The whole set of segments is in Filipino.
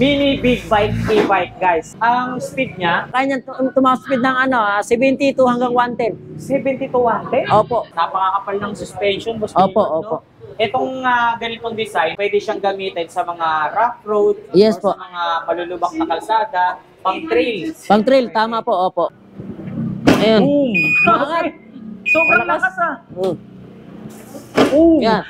mini big bike e-bike, guys. Ang speed niya, Kanya speed ng 70 to hanggang 110. 70 to 110. Opo. Napakakapal ng suspension, boss. Opo, Gilbert, opo. no? Itong ganitong design, pwede siyang gamitin sa mga rough road, Yes or po. sa mga malulubak na kalsada, pang trail. Pang trail, tama po, opo. Ayun. Boom! Maangat. Sobrang Malakas. lakas Mm. Boom! Yan.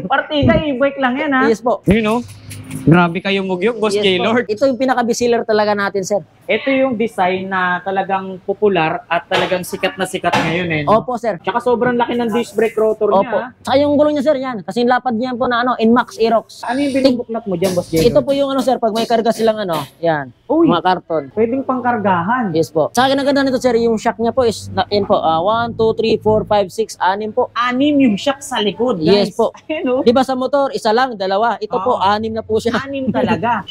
Partida, e-bike lang yan, ha? Yes po. You know? Grabe kayo mugyog, Boss Yes po. Gaylord. Ito yung pinaka-bestseller talaga natin, sir. Ito yung design na talagang popular at talagang sikat na sikat ngayon, eh. No? Opo, sir. Tsaka sobrang laki ng disc brake rotor Opo. niya. Tsaka yung gulong niya, sir, yan. Kasi yung lapad niya po na Inmax Aerox. Ano yung binubuklat mo dyan, Boss Gaylord? Ito po yung sir, pag may karga silang yan. Uy. Mga karton. Pwedeng pangkargahan. Yes po. Sa akin ang ganda nito, sir, yung shock niya po is, yan po, 1, 2, 3, 4, 5, 6, 6 po. 6 yung shock sa likod, guys. Yes po. Ayun, oh. Di ba sa motor, isa lang, dalawa. Ito po, Oo. 6 na po siya. 6 talaga.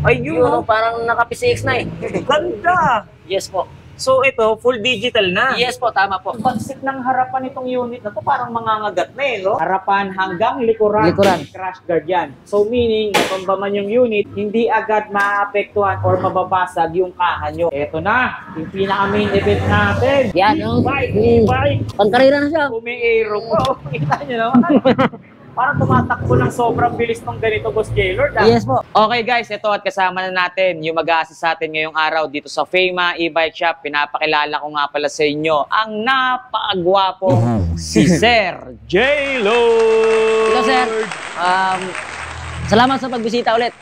Ay, Yun, yun. parang naka-PCX na eh. Ganda. Yes po. So, ito, full digital na. Yes po, tama po. Pagsik ng harapan itong unit na to, parang mangangagat na eh, no? Harapan hanggang likuran. Likuran. Crash guard yan. So, meaning, natumba man yung unit, hindi agad maapektuhan or mababasag yung kaha nyo. Ito na, yung pinaka-main event natin. Yan, no? E-bike, Mm. e-bike. Pangkarera na siya. Umi-aero po. Kita nyo naman. Parang tumatakbo ng sobrang bilis ng ganito, Boss Gaylord. Yes po. Okay guys, ito at kasama na natin yung mag-a-assist sa atin ngayong araw dito sa FEMA e-bike shop. Pinapakilala ko nga pala sa inyo ang napakagwapo si Sir J-Lo. Hello, sir. Salamat sa pagbisita ulit.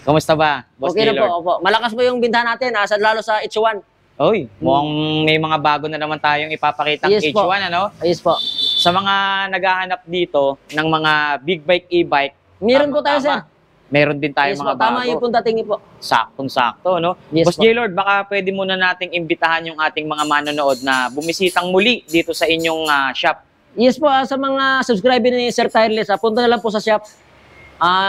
Kumusta ba, Boss Okay na Gaylord? po, opo. Malakas po yung bintahan natin, lalo sa H1. Oy, mukhang may mga bago na naman tayong ipapakitang Yes po. H1, ano? Yes po. Sa mga naghahanap dito ng mga big bike, e-bike, Meron po tayo, sir. meron din tayo Yes mga po, tama bago. yung puntating po. Saktong-sakto, no? Yes Boss po. J-Lord, baka pwede muna nating imbitahan yung ating mga manonood na bumisitang muli dito sa inyong shop. Yes po, sa mga subscriber ni Sir Tireless, punta na lang po sa shop.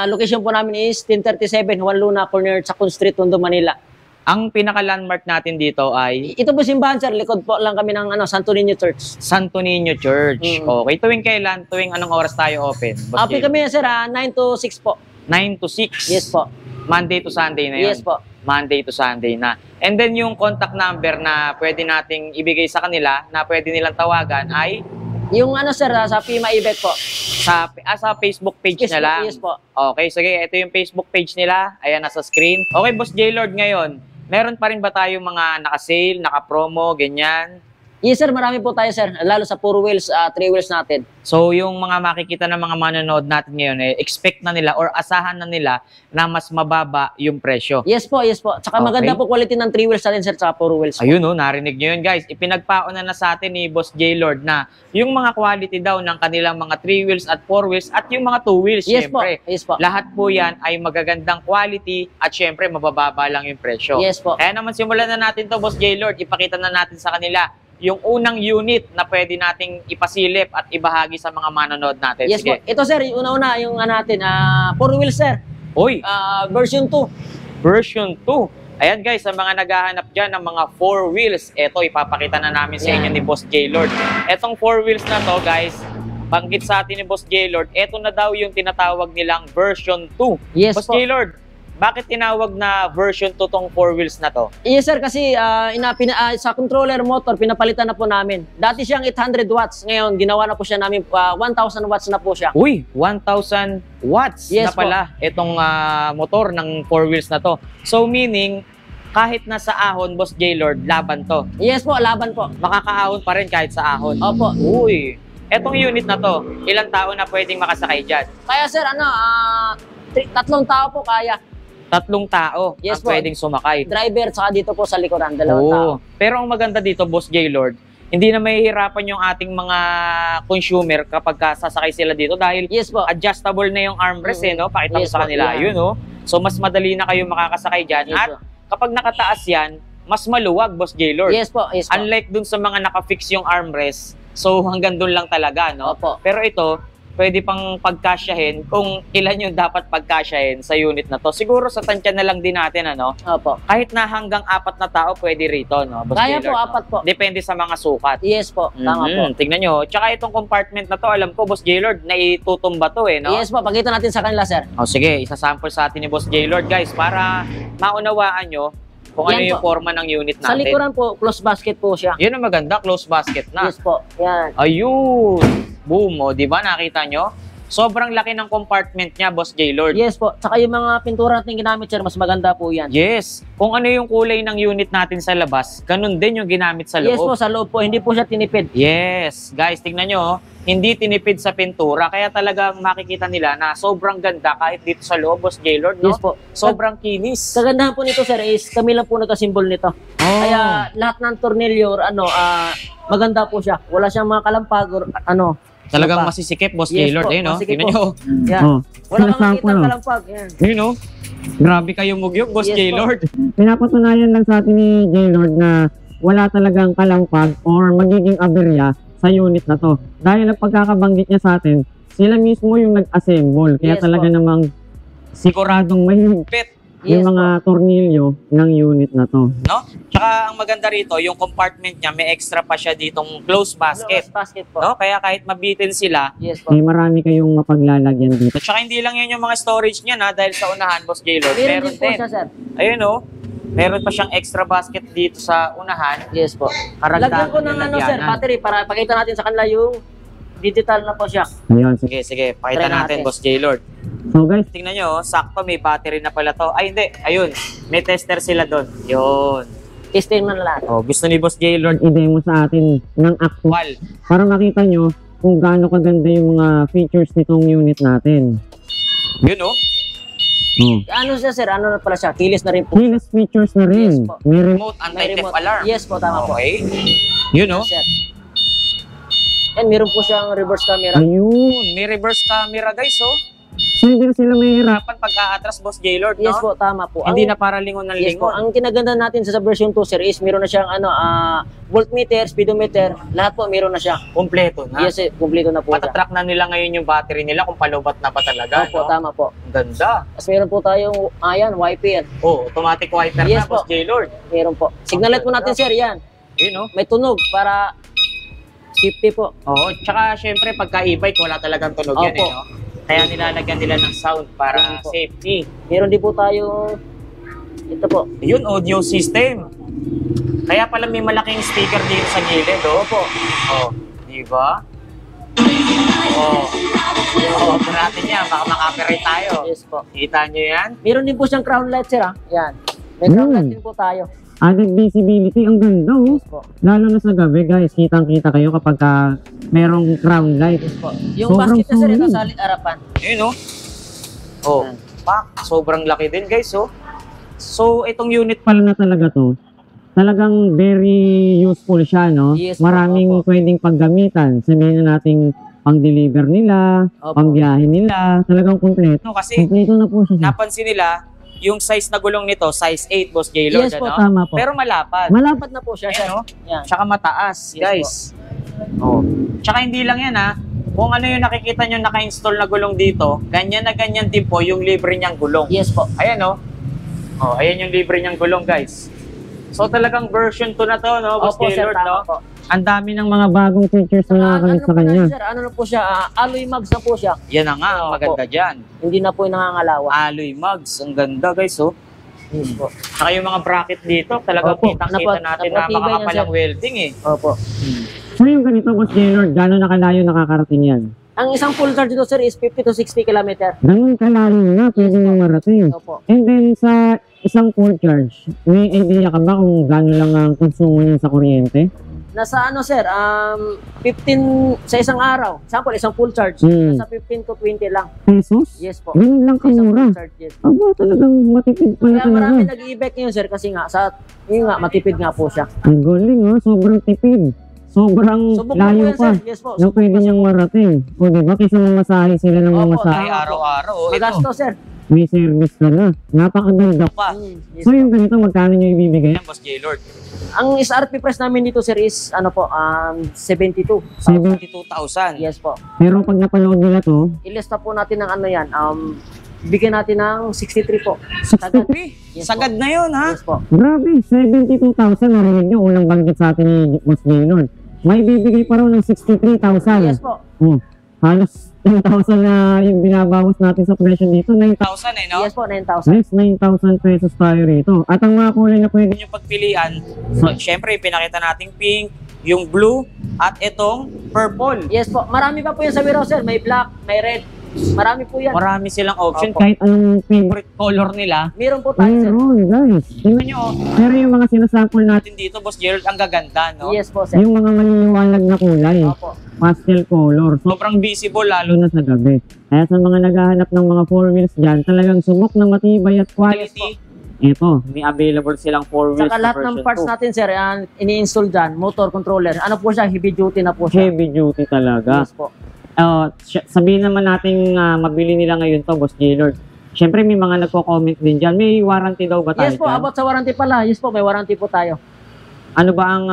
Location po namin is 1037 Juan Luna, corner Chacon Street, Tondo, Manila. Ang pinaka-landmark natin dito ay Ito po simbahan, sir. Likod po lang kami ng Santo Niño Church. Santo Niño Church. Mm. Okay, tuwing kailan? Tuwing anong oras tayo open? Boss Open J-Lord? kami, sir, 9 to 6 po. 9 to 6. Yes po. Monday to Sunday na yun. Yes po. Monday to Sunday na. And then yung contact number na pwede nating ibigay sa kanila, na pwede nilang tawagan ay Yung sir, sa FEMA event po. sa Facebook page Yes na po, lang. yes po. Okay, sige, ito yung Facebook page nila. Ayan, nasa screen. Okay, Boss J-Lord, ngayon, meron pa rin ba tayong mga naka-sale, naka-promo, ganyan? Yes, sir. Marami po tayo, sir. Lalo sa 4 wheels, 3 wheels natin. So, yung mga makikita ng mga manonood natin ngayon, expect na nila or asahan na nila na mas mababa yung presyo. Yes po, yes po. Tsaka Okay. maganda po quality ng 3 wheels natin, sir, tsaka 4 wheels po. Ayun, no, narinig nyo yun, guys. Ipinagpauna na sa atin ni Boss J-Lord na yung mga quality daw ng kanilang mga 3 wheels at 4 wheels at yung mga 2 wheels, Yes po, syempre. yes po. Lahat po yan ay magagandang quality at syempre mabababa lang yung presyo. Yes po. Kaya naman simulan na natin to, Boss J-Lord. Ipakita na natin sa kanila yung unang unit na pwede nating ipasilip at ibahagi sa mga manonood natin. Yes po. Sige. Ito, sir, yung una-una, yung natin, 4 wheels, sir. Uy, Version 2. version 2. Ayan guys, sa mga naghahanap dyan ng mga 4 wheels, eto ipapakita na namin sa inyo Yan. ni Boss J-Lord. Etong 4 wheels na to guys, banggit sa atin ni Boss J-Lord, eto na daw yung tinatawag nilang version 2. Yes Boss po. J-Lord, bakit tinawag na version 2 tong 4 wheels na to? Yes, sir, kasi sa controller motor, pinapalitan na po namin. Dati siyang 800 watts. Ngayon, ginawa na po siya namin, 1,000 watts na po siya. Uy, 1,000 watts na Yes pala itong motor ng 4 wheels na to. So meaning, kahit nasa ahon, Boss J-Lord, laban to. Yes po, laban po. Makakaahon pa rin kahit sa ahon. Opo. Uy, etong unit na to, ilang tao na pwedeng makasakay dyan? Kaya, sir, 3 tao po kaya. 3 tao Yes ang po. pwedeng sumakay. Driver, tsaka dito po sa likuran, 2 Oo. tao. Pero ang maganda dito, Boss J-Lord, hindi na mahihirapan yung ating mga consumer kapag sasakay sila dito dahil Yes po. adjustable na yung armrest no? Pakita Yes mo sa po, kanila. yan. Yun, no? So, mas madali na kayo makakasakay dyan. Yes At po. kapag nakataas yan, mas maluwag, Boss J-Lord. Yes po, yes po. Unlike dun sa mga nakafix yung armrest, so hanggang dun lang talaga, no? Opo. Pero ito, pwede pang pagkasyahin kung ilan yung dapat pagkasyahin sa unit na to. Siguro sa tansya na lang din natin, ano? Opo. Kahit na hanggang 4 na tao pwede rito, no? Boss Kaya Gaylord, po, no? 4 po. Depende sa mga sukat. Yes po, tama po. Tingnan nyo. Tsaka itong compartment na to, alam ko, Boss Gaylord, naitutumba to eh, no? Yes po, pakita natin sa kanila, sir. O sige, isasample sa atin ni Boss Gaylord, guys, para maunawaan nyo kung ano Yan yung po. forma ng unit natin. Sa likuran po, close basket po siya. Yun ang maganda, close basket na. Yes po, yan. Ayun! Boom! O, di ba? Nakita nyo? Sobrang laki ng compartment niya, Boss Gaylord. Yes po, tsaka yung mga pintura natin ginamit, sir, mas maganda po yan. Yes. Kung ano yung kulay ng unit natin sa labas, ganun din yung ginamit sa loob. Yes po, sa loob po, hindi po siya tinipid. Yes. Guys, tingnan nyo, hindi tinipid sa pintura. Kaya talagang makikita nila na sobrang ganda kahit dito sa loob, Boss Gaylord, no? Yes po. Sobrang kinis. Kagandahan po nito, sir, is kami lang po nagka-symbol nito. Oh. Kaya lahat ng tornilyo, maganda po siya. Wala siyang mga kalampag or Talagang pa. masisikip, Boss Yes Gaylord, po, eh, no? masikip Tingnan po. nyo. Yan. Oh, Wala kang sinasample, makita oh. kalampag. Yan. Yun, no? Grabe kayo mugyog, Boss Yes po. Gaylord. Pinapatunayan lang sa atin ni Gaylord na wala talagang kalampag or magiging aberya sa unit na to. Dahil ang pagkakabanggit niya sa atin, sila mismo yung nag-assemble. Kaya Yes talaga po. namang siguradong may Pet, Yes yung mga tornilyo ng unit na to. no? Tsaka ang maganda rito, yung compartment niya, may extra pa siya ditong close basket. Close basket po. No? Kaya kahit mabitin sila, Yes po. May marami kayong mapaglalagyan dito. at saka hindi lang yan yung mga storage niya na dahil sa unahan, Boss Gaylord. Meron din po siya, sir. Ayun, oh. Meron pa siyang extra basket dito sa unahan. Yes po. Karagdagan Lagyan ko ng sir, nilagyanan. battery para pakita natin sa kanila yung digital na po siya. Ayun, sige. Sige, pakita Try natin, natin. Boss Gaylord. So guys, Tingnan nyo, oh, sakto may battery na pala to. Ay, hindi. Ayun, may tester sila doon. Yun. Testing na lang. Oh, gusto ni Boss Gaylord, i-demo sa atin ng actual wal. para makita nyo kung gaano kaganda yung mga features nitong unit natin. Yun, oh. Ano siya, sir? Ano na pala siya? Keyless na rin po. Keyless features na rin. Yes po. May Remote May anti-theft remote. alarm. Yes po, tama po. Okay. Yun, oh. Sir. And meron po siyang reverse camera. Ayun. May reverse camera, guys, oh. So hindi na sila mahirap. Hirapan pag-aatras, Boss Gaylord, no? Yes po, tama po. Hindi na para lingon ng Yes po. lingon. Ang kinaganda natin sa version 2, sir, is meron na siyang voltmeter, speedometer, lahat po meron na siya. Kompleto na. Yes, kumpleto na po siya. Matatrack na nila ngayon yung battery nila kung palubat na ba talaga, Opo, no? tama po. Ang ganda. Tapos meron po tayong, wiper. Oh, automatic wiper na, Yes po. Boss Gaylord. Meron po. Signal light po natin, sir, yan. Yun, oh. May tunog para safety po. Oo, tsaka syempre pagka e-bike wala talagang tunog yan, Opo. eh, no? Kaya nilalagyan nila ng sound para Opo. safety. Meron din po tayong, ito po. Yun, audio system. Kaya pala may malaking speaker dito sa gilid, oh. Opo. Oh, di ba? Oh. Oh, ito natin yan. Baka maka-copyright tayo. Yes po. Kita nyo yan? Meron din po siyang crown light, sir, Yan. May crown light din po tayo. Added visibility, ang ganda oh. Yes po. Lalo na sa gabi guys, kitang-kita kayo kapag merong crown light. Yes po. Yung Sobrang basket na, sir, ito solid. sa harapan. Yun, oh. Oh, Yan. pak. Sobrang laki din, guys, oh. So, itong unit Pala na talaga to. Talagang very useful siya, no? Yes po, Maraming opo. pwedeng paggamitan. Sabihin na nating pang-deliver nila, Opo. pang-biyahe nila, talagang kompleto. no, kasi Kompleto na po siya. napansin nila, yung size na gulong nito, size 8, Boss Gaylord, Yes po, ano? tama po. Pero malapad. Malapad na po siya, sir. Ayan, oh. Yan. Tsaka mataas, Yes guys. Oh. Tsaka hindi lang yan, ha. Kung ano yung nakikita nyo naka-install na gulong dito, ganyan na ganyan din po yung libre niyang gulong. Yes po. Ayan, oh. Oh, ayan yung libre niyang gulong, guys. So, talagang version 2 na to, no, Boss Opo, sir, Gaylord, tama no? po. Ang dami ng mga bagong features na nakakamit sa po kanya. na, sir, ano na po siya, alloy mugs na po siya. Yan na nga, ang Opo. maganda dyan. Hindi na po yung nangangalawa. Alloy mugs, ang ganda, guys, oh. Yes po. Saka yung mga bracket dito, talagang Opo, kitang-kita natin na napatibay yan, makakapalang sir. welding, eh. Opo. So yung ganito, Boss Gaylord, gano'n nakalayo nakakarating yan? Ang isang full charge dito, sir, is 50 to 60 km. Ganun kalayo na, pwede mo marating. Opo. And then sa isang full charge, may idea ka ba kung gano'n lang ang konsumo niya sa kuryente? Nasa ano, sir, 15 sa isang araw. Sample, isang full charge. Hmm. Nasa 15 to 20 lang. Pesos? Yes po. Ganun lang Sa isang kamura. full charge, yes. Aba, talagang matipid pala Kaya marami talaga. nag-i-bike ngayon, sir, kasi nga, yun nga, matipid nga po siya. Ang galing oh, sobrang tipid. Sobrang Subok po layo yan, pa. sir. Yes po. Na pwede niyang marating. O diba, kaysa mamasahe sila ng Opo, mamasahe. Ay, araw-araw, oh. Ito. Magasto, sir. may service ka na. Napakaganda. Pa. Yes, So yung ganito, magkano nyo ibibigay? Yan, Boss Gaylord. ang SRP price namin dito, sir, is ano po, 72. 72,000. Yes po. Pero pag napanood nila to, Ilista po natin ng ano yan, bigyan natin ng 63 po. 63. Yes Sagad na yun, ha? Yes po. Grabe, 72,000. Narinig nyo, unang banggit sa atin ni Boss Gaylord. May bibigay pa raw ng 63,000. Yes po. Halos 10,000 na yung binabawas natin sa presyo dito. 9,000. 1,000 eh, no? Yes po, 9,000. Next, 9,000 pesos tayo rito. At ang mga kulay na pwede Yung pagpilian, so, syempre, pinakita nating pink, yung blue, at itong purple. Yes po. Marami pa po yan sa warehouse, sir. May black, may red. Marami po yan. Marami silang option. Opo. kahit anong favorite. Favorite color nila. Meron po tayo, sir. Meron, guys. Tingnan nyo, Pero yung mga sinasample natin, natin dito, Boss Gerald, ang gaganda, no? Yes po, sir. yung mga maliliwanag na kulay, Opo. pastel color. So, Sobrang visible, lalo lalo na sa gabi. Kaya sa mga naghahanap ng mga 4 wheels dyan, talagang subok na matibay at quality. Ito, may available silang 4 wheels Saka lahat ng parts natin, sir, ini-install dyan, motor controller. Ano po siya? Heavy duty na po siya. Heavy duty talaga. Yes po. Sabihin naman natin mabili nila ngayon to, Boss Gaylord. Siyempre may mga nagko-comment din dyan. May warranty daw ba tayo Yes po, dyan? about sa warranty pala. Yes po, may warranty po tayo. Ano ba ang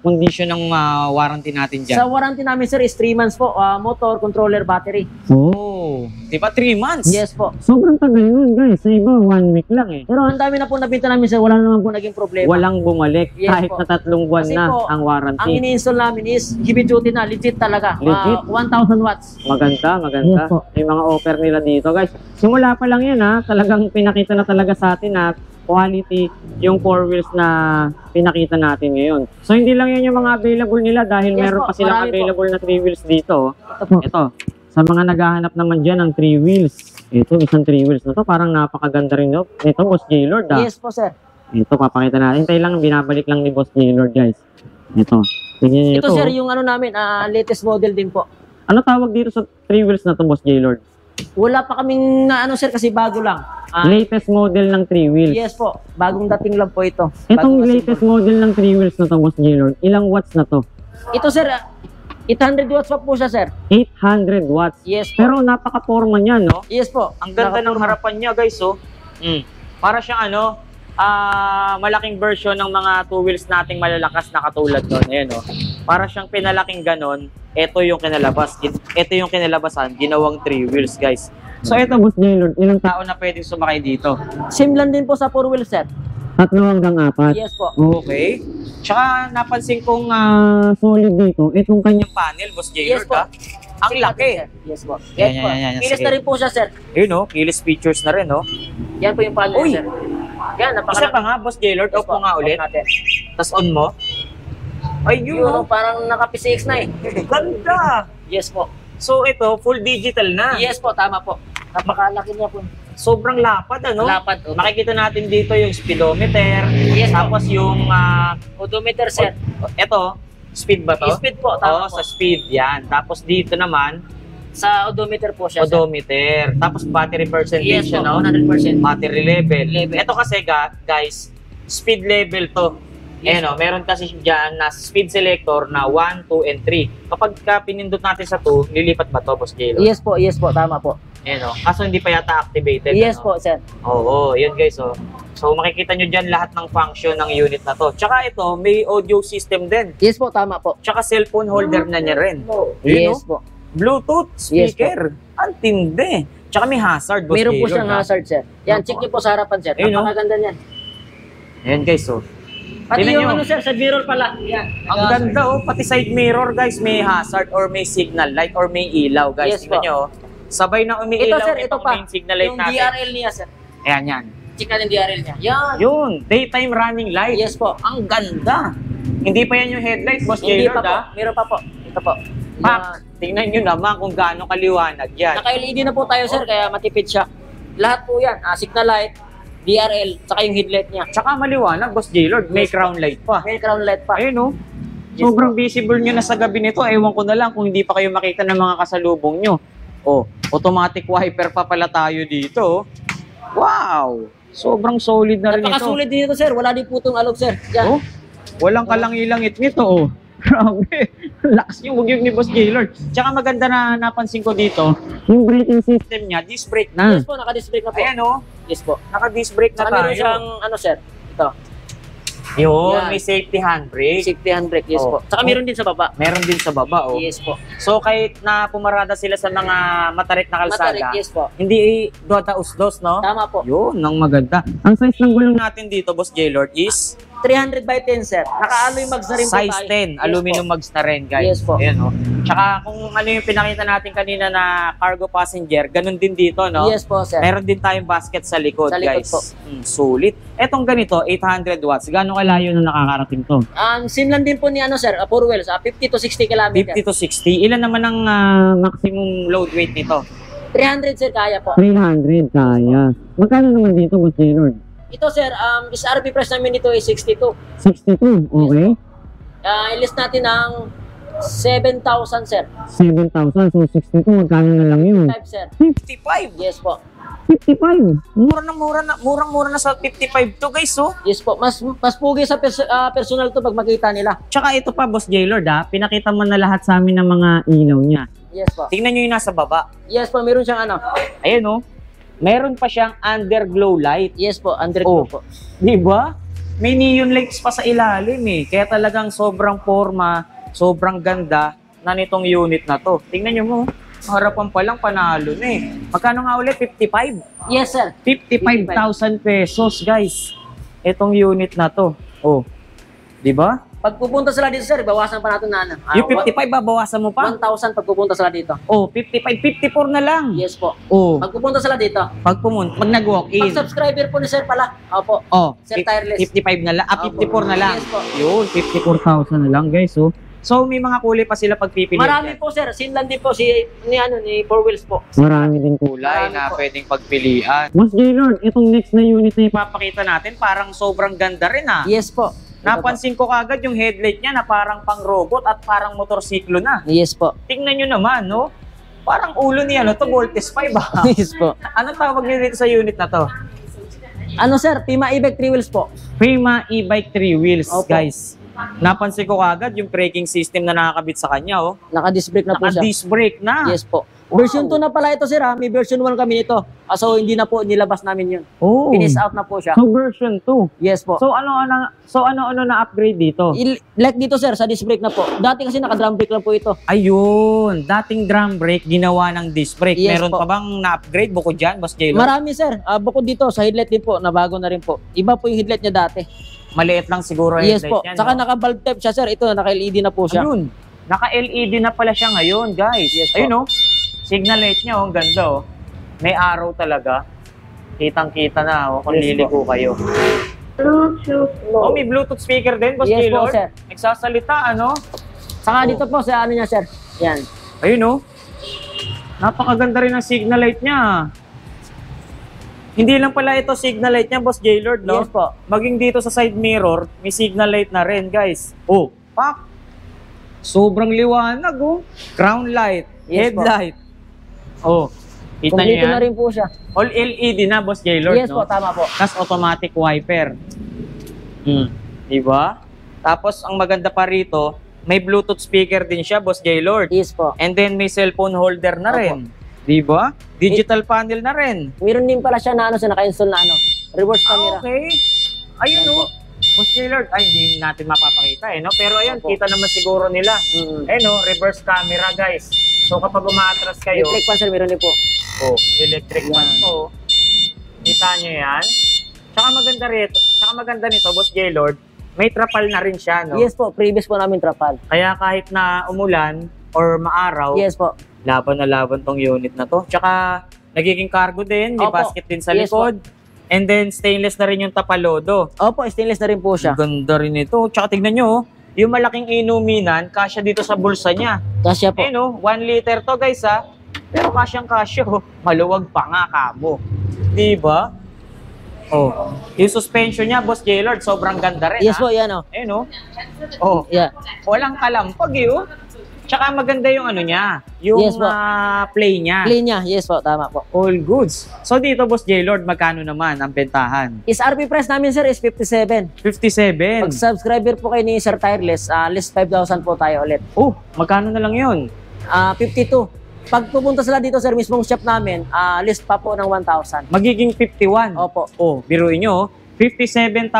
condition ng warranty natin dyan. Sa warranty namin, sir, is 3 months po. Motor, controller, battery. Oh, di ba 3 months? Yes po. Sobrang tagal nun, guys. Sa iba, 1 week lang eh. Pero ang dami na po nabinta namin, sir. Wala naman po naging problema. Walang bumalik Yes kahit po. na 3 buwan Kasi na po, ang warranty. Ang ini-install namin is heavy duty na. Legit talaga. Legit? 1,000 watts. Maganda. Yes po. May mga offer nila dito, guys. Simula pa lang yan ha. Talagang pinakita na talaga sa atin na quality yung 4 wheels na pinakita natin ngayon. So hindi lang yan yung mga available nila dahil Yes meron po, pa silang marami po. available na 3 wheels dito. Ito po. Ito, sa mga naghahanap naman dyan ng 3 wheels. Ito, isang 3 wheels na to. Parang napakaganda rin no? Ito, Boss Gaylord ah. Yes po, sir. Ito, papakita natin. Hintay lang, binabalik lang ni Boss Gaylord, guys. Ito. Tingnan niyo Ito, ito. sir, yung ano namin, latest model din po. Ano tawag dito sa 3 wheels na to, Boss Gaylord? Wala pa kaming ano, sir, kasi bago lang. Latest model ng 3 wheels. Yes po. Bagong dating lang po ito. Itong Bagong latest model ng 3 wheels na to, Boss Gaylord, ilang watts na to? Ito, sir, 800 watts pa po siya, sir. 800 watts. Yes po. Pero napaka-forma niya, no? Yes po. Ang ganda ng harapan niya, guys, oh. Para siyang ano, malaking version ng mga 2 wheels nating malalakas na katulad doon. Ayan, oh. Para siyang pinalaking ganon. Ito yung kinalabas. Ito yung kinalabasan, ginawang 3 wheels, guys. So ito, Boss Gaylord, ilang Tao na pwedeng sumakay dito. Same lang din po sa 4 wheels, sir. 3 hanggang 4. Yes po. Okay. Tsaka napansin kong Solid dito. Itong kanya. yung panel, Boss Yes Gaylord, po. ha? Ang laki. Yes po. Yan, Yes yan, po. yan, yan. Kilis Sige. na rin po siya, sir. Yun, oh. Keyless features na rin, oh. Yan po yung panel, Uy! sir. Yan, Isa pa nga, Boss Gaylord. Off mo nga ulit. natin. Tapos on mo. Ay, yun, Yun, oh. parang naka-PCX na eh. Ganda. Yes po. So, ito, full digital na. Yes po, tama po. Napakalaki niya po. Sobrang lapad, ano? Lapad. Makikita natin dito yung speedometer. Yes, Tapos yung, Odometer, sir. ito, speed ba to? Speed po, Oo, tama po. sa speed, yan. Tapos dito naman, Sa odometer po siya, sir. odometer. Tapos battery percentage, Yes po, ano? 100%. Battery level. Level. Ito kasi, guys, speed level to. Yes, Ayan, meron kasi dyan na speed selector na 1, 2, and 3. Kapag pinindot natin sa 2, lilipat ba to, Boss Gaylord? Yes po, tama po. Ayan, kaso hindi pa yata activated. Yes ano? po, sir. Oo, yun guys. Oh. So makikita nyo dyan lahat ng function ng unit na to. Tsaka ito, may audio system din. Yes po, tama po. Tsaka cellphone holder na niya rin. Yun, Yes po. Bluetooth Yes speaker. Ang tindi. Tsaka may hazard, Boss Meron po Gaylord, siyang ha? hazard, sir. Yan, Opo. check niyo po sa harapan, sir. Ayun, no? Napakaganda niyan. Ayan guys, oh. Pati Tingnan yung nyo. ano, sir, sa mirror pala. Yan. Ang ganda, oh. Pati side mirror, guys, may hazard or may signal light or may ilaw, guys. Yes, Tingnan po. nyo, oh. Sabay na Ito, umiilaw sir, ito itong pa. main signal light Yung natin. DRL niya, sir. Ayan, yan. Check natin DRL niya. Yan. Yun, daytime running light. Yes po. Ang ganda. Hindi pa yan yung headlight, Boss Hindi Gaylord, pa po. ha? Meron pa po. Ito po. Pak, tingnan nyo naman kung gaano kaliwanag yan. Naka-LED na po tayo, sir, kaya matipid siya. Lahat po yan. Signal light, DRL, tsaka yung headlight niya. Tsaka maliwanag, Boss Gaylord, may Yes, crown light pa. May crown light pa. Ayun, oh. Yes, Sobrang visible nyo na sa gabi nito. Ewan ko na lang kung hindi pa kayo makita ng mga kasalubong nyo. Oh, automatic wiper pa pala tayo dito. oh. Wow! Sobrang solid na rin ito. Napakasulit din ito, sir. Wala din putong alog, sir. Yan. Oh, walang kalangi-langit nito, oh. Grabe. Lakas yung bugyog ni Boss Gaylord. Tsaka maganda na napansin ko dito, Yung braking system, system niya, disc brake na. Yes po, naka-disc brake na po. Ayan oh, Yes po. naka-disc brake na Saka meron tayo. siyang, ano sir, ito, Yun, Yan. may safety handbrake. safety handbrake, yes Oh. po. Saka meron din sa baba. Meron din sa baba oh. Yes po. So kahit na pumarada sila sa mga matarik na kalsada, Matarik, yes po. hindi dota-usdos, no? Tama po. Yun, ang maganda. ang size ng gulong Natin dito, Boss Gaylord, is 300 by 10, sir. Naka-alloy mags na rin po size tayo. 10, Yes aluminum po. mags na rin, guys. Yes po. Ayan, oh. Tsaka kung ano yung pinakita natin kanina na cargo passenger, ganun din dito, no? Yes po, sir. Meron din tayong basket sa likod, Sa likod guys. po. Sulit. Etong ganito, 800 watts. Gano'ng kalayo na nakakarating to? Same lang din po ni ano, sir, 4 wheels, 50 to 60 kilometer. 50 to 60. Ilan naman ang maximum load weight nito? 300, sir, kaya po. 300 kaya. Magkano naman dito, Boss Gaylord? Ito, sir, SRP price namin dito is 62. 62, okay. I-list natin ang 7,000, sir. 7,000, so 62, magkano na lang yun? 5, sir. 55. Yes po. 55. Murang-mura na sa 55 to, guys, oh. Yes po. Mas pugi sa personal to pag makita nila. Tsaka ito pa, Boss Gaylord, pinakita mo na lahat sa amin ng mga ilaw niya. Yes po. Tingnan nyo yung nasa baba. Yes po, meron siyang ano. Ayan, oh. Meron pa siyang underglow light. Yes po, underglow Oh. po. Di ba? May neon lights pa sa ilalim eh. Kaya talagang sobrang forma, sobrang ganda na nitong unit na to. Tingnan nyo mo. Harapan pa lang panalo na eh. Magkano nga ulit? 55? Yes, sir. 55,000 pesos, guys. Itong unit na to. Oh. Di ba? Pag pupunta sila dito, sir, bawasan pa natin na ano. Yung 55 babawasan mo pa? 1,000 pag pupunta sila dito. Oh, 55, 54 na lang. Yes po. Oh. Pag pupunta sila dito. Pag nag-walk in. Pag subscriber po ni sir pala. Opo. Oh, Sir Tireless. 55 na lang. 54 na lang. Yes po. Yun, 54,000 na lang, guys. Oh. So, may mga kulay pa sila pagpipili. Marami po, sir. Sinlan din po ni 4 wheels po. Marami din po. kulay Marami na po. pwedeng pagpilian. Boss Gaylord, itong next na unit na Ipapakita natin, parang sobrang ganda rin ah. Yes po. Napansin ko kagad yung headlight niya na parang pang-robot at parang motorsiklo na. Yes po. Tingnan nyo naman, no? Parang ulo niya, no? To Voltes 5 ah. Yes po. Anong tawag niyo dito sa unit na to? Ano, sir? Pima e-bike 3 wheels po. Prima e-bike 3 wheels, Opo. guys. Napansin ko kagad yung braking system na nakakabit sa kanya, oh. Naka-disc brake na po siya. Naka-disc brake na. Yes po. Wow. Version 2 na pala ito, sir, ha? May version 1 kami nito. So, hindi na po nilabas namin yun. Oh. Finish out na po siya. So version 2. Yes po. So ano na upgrade dito? Like dito, sir, sa disc brake na po. Dati kasi naka-drum brake lang po ito. Ayun, dating drum brake ginawa ng disc brake. Yes Meron po. pa bang na-upgrade bukod dyan, Boss Gaylord? Marami, sir. Bukod dito, sa headlight din po, nabago na rin po. Iba po yung headlight niya dati. Maliit lang siguro yung Yes headlight po. niya, Saka no? naka-bulb type siya, sir. Ito, naka-LED na po siya. Ayun, naka-LED na pala siya ngayon, guys. Yes po. Ayun, oh. Signal light niya, oh. Ang ganda, oh. May arrow talaga. Kitang-kita na, oh, kung Yes liliko kayo. Oh, may Bluetooth speaker din, Boss Yes po, Gaylord. sir. Nagsasalita, ano? Saka dito po, sa ano niya, sir. Yan. Ayun, oh. Napakaganda rin ang signal light niya. Hindi lang pala ito signal light niya, Boss Gaylord, no? Yes po. Maging dito sa side mirror, may signal light na rin, guys. Oh, pak! Sobrang liwanag, oh. Crown light, Yes po. headlight. Oh, kita niyo Kompleto yan? na rin po siya. All LED na, Boss Gaylord, Yes no? po, tama po. Tapos automatic wiper. Diba? Tapos, ang maganda pa rito, may Bluetooth speaker din siya, Boss Gaylord. Yes po. And then, may cellphone holder na Opo. rin. Diba? Digital panel na rin. Meron din pala siya na ano, sa naka-install na ano, reverse camera. Okay. Ayun, Yan oh. po. Boss Gaylord, ay hindi natin mapapakita eh, no? Pero ayun, Opo. kita naman siguro nila. Mm. Ayun, no? Reverse camera, guys. So kapag umaatras kayo, Electric pan, sir, meron din po. oh, electric fan Yan. po. Kita nyo yan. Tsaka maganda nito, Boss Gaylord, may trapal na rin siya, no? Yes po, previous po namin trapal. Kaya kahit na umulan or maaraw, Yes po. laban na laban tong unit na to. Tsaka nagiging cargo din, may Opo. basket din sa Yes likod. And then stainless na rin yung tapalodo. Opo, stainless na rin po siya. Ang ganda rin ito. Tsaka tignan nyo, oh, yung malaking inuminan, kasya dito sa bulsa niya. Kasya po. Eh no, 1 liter to, guys, ha. Pero kasyang kasya, oh. Maluwag pa nga kamo. Diba? Oh, yung suspension niya, Boss Gaylord, sobrang ganda rin, Yes ha. po, yan oh. Eh no. Oh, Yeah. walang kalampag, eh, oh. Tsaka maganda yung ano niya, yung Yes po. play niya. Play niya, yes po, tama po. All goods. So dito, Boss J-Lord, magkano naman ang bentahan? Is RP price namin sir is 57. 57. Pag subscriber po kayo ni Sir Tireless, list 5,000 po tayo ulit. Oh, magkano na lang yun? 52. Pag pupunta sila dito sir, mismong shop namin, list pa po ng 1,000. Magiging 51. Opo. Oh, biruin nyo, 57,000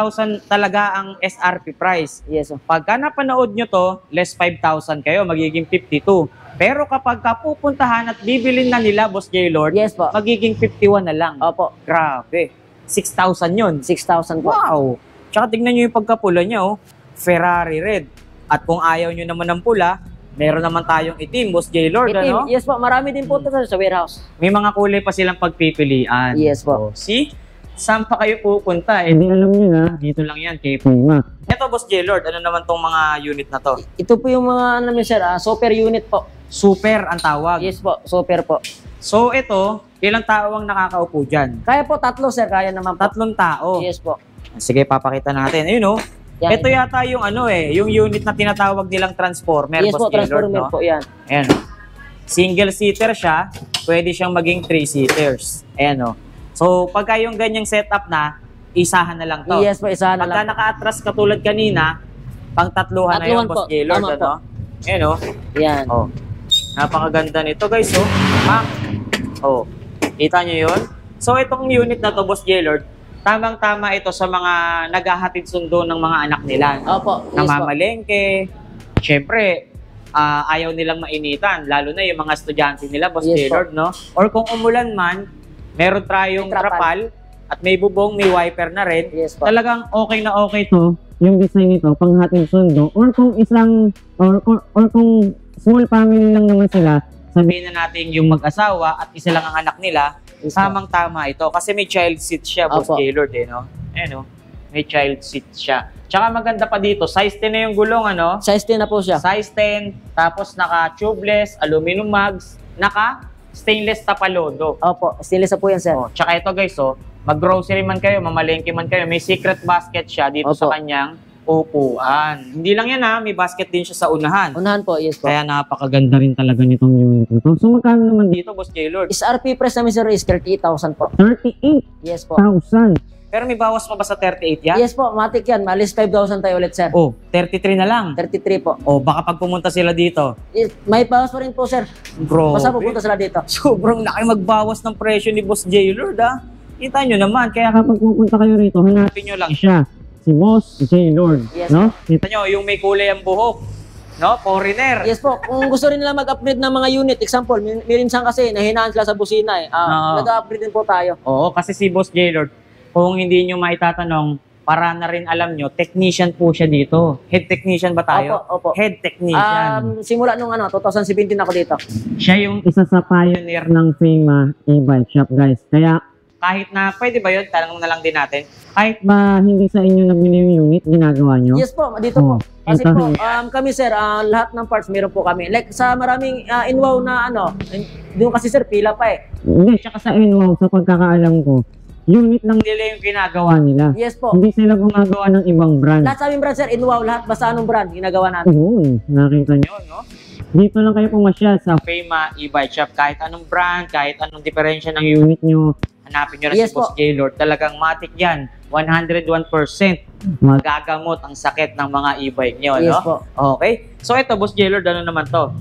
talaga ang SRP price. Yes, sir. Pagka napanood nyo to, less 5,000 kayo, magiging 52. Pero kapag kapupuntahan at bibilin na nila, Boss J-Lord, Yes po. magiging 51 na lang. Opo. Grabe. 6,000 yun. 6,000 po. Wow! Tsaka tignan nyo yung pagkapula niya, oh. Ferrari red. At kung ayaw nyo naman ng pula, meron naman tayong itim, Boss J-Lord, Itim. ano? Yes po, marami din po ito sir, sa warehouse. May mga kulay pa silang pagpipilian. Yes po. Oh, see? Saan pa kayo pupunta? Hindi alam nyo na, Dito lang yan, kay Prima. Eto, Boss J-Lord, ano naman tong mga unit na to? Ito po yung mga namin sir, super unit po. Super ang tawag. Yes po, super po. So, ito, ilang tao ang nakakaupo dyan? Kaya po, 3 sir, kaya naman po. 3 tao. Yes po. Sige, papakita natin. Ayun, oh. Yan. Ito yata yung ano yung unit na tinatawag nilang transformer, Yes po, Boss J-Lord, transformer no? po yan. Ayan, oh. Single seater siya, pwede siyang maging 3 seaters. Ayan, oh. So, pagka yung ganyang setup na, isahan na lang to. Yes po, isa na Pagka lang. naka-atras katulad kanina, pang tatluhan na Tatluhan yung Boss po. J-Lord, Tama ano? Ayan, oh. Yan. Oh. Napakaganda nito, guys, oh. Ma'am. Oh. Kita nyo yun? So, itong unit na to, Boss J-Lord, tamang-tama ito sa mga naghahatid sundo ng mga anak nila. Opo, yes po. Namamalengke. Siyempre, ayaw nilang mainitan, lalo na yung mga estudyante nila, Boss Yes J-Lord, no? Or kung umulan man, meron tayong May trapal. trapal at may bubong, may wiper na rin. Yes po. Talagang okay na okay to. Ito, yung design nito, panghatid sundo, or kung isang, or kung small family lang naman sila, Sabihin na natin yung mag-asawa at isa lang ang anak nila, Yes po. tamang-tama ito. Kasi may child seat siya, Boss Opo. J-Lord, eh, no? Ayan, no? May child seat siya. Tsaka maganda pa dito, size 10 na yung gulong, ano? Size 10 na po siya. Size 10, tapos naka-tubeless, aluminum mugs, naka-stainless tapalodo. Opo, stainless na po yan sir. Oh, tsaka ito guys, oh, mag-grocery man kayo, mamalengke man kayo, may secret basket siya dito Opo. sa kanyang upuan. Hindi lang yan ha, may basket din siya sa unahan. Unahan po, yes po. Kaya napakaganda rin talaga nitong unit nito. So, magkano naman dito? dito, Boss J-Lord. Is RP price namin sir is 38,000 po. 38,000. Yes po. Pero may bawas pa ba sa 38 yan? Yes po, matik yan. Malis 5,000 tayo ulit sir. Oh, 33 na lang. 33 po. Oh, baka pag pumunta sila dito. May bawas pa rin po sir. Bro. Basta pupunta sila dito. Sobrang laki magbawas ng presyo ni Boss J-Lord, ha? Kita nyo naman, kaya Kapag pupunta kayo rito, hanapin hanapin nyo lang siya. Si Boss J-Lord. Yes. No? Kita nyo, yung may kulay ang buhok. No? Foreigner. Yes po, kung gusto rin nila mag-upgrade ng mga unit, example, minsan kasi nahinaan sila sa busina eh. Oo. Nag-upgrade din po tayo. Oo, kasi si Boss J-Lord, kung hindi nyo maitatanong, para na rin alam nyo, technician po siya dito. Head technician ba tayo? Opo, opo. Head technician. Simula nung 2017 ako dito. Siya yung Isa sa pioneer ng Prima e-bike shop, guys. Kaya, kahit na, pwede ba yun? Tanong na lang din natin. Kahit ba hindi sa inyo nabili yung unit, ginagawa nyo? Yes po, dito po. Oh, Kasi ito. po, kami sir, lahat ng parts meron po kami. Like sa maraming inwaw na doon kasi sir, pila pa eh. Hindi, tsaka sa NWOW, sa pagkakaalam ko, unit lang nila yung ginagawa. gawa nila. Yes po. Hindi sila gumagawa ng ibang brand. Lahat sa aming brand sir, inwaw, lahat basta anong brand, ginagawa natin. Oo, nakita nyo. Yun, no? Dito lang kayo pumasyal sa Prima e-bike shop. Kahit anong brand, kahit anong diferensya ng unit, unit nyo. hanapin nyo na Yes si Boss po. J-Lord. Talagang matik yan. 101% magagamot ang sakit ng mga e-bike nyo, Yes no? po. Okay. So ito, Boss J-Lord, ano naman to?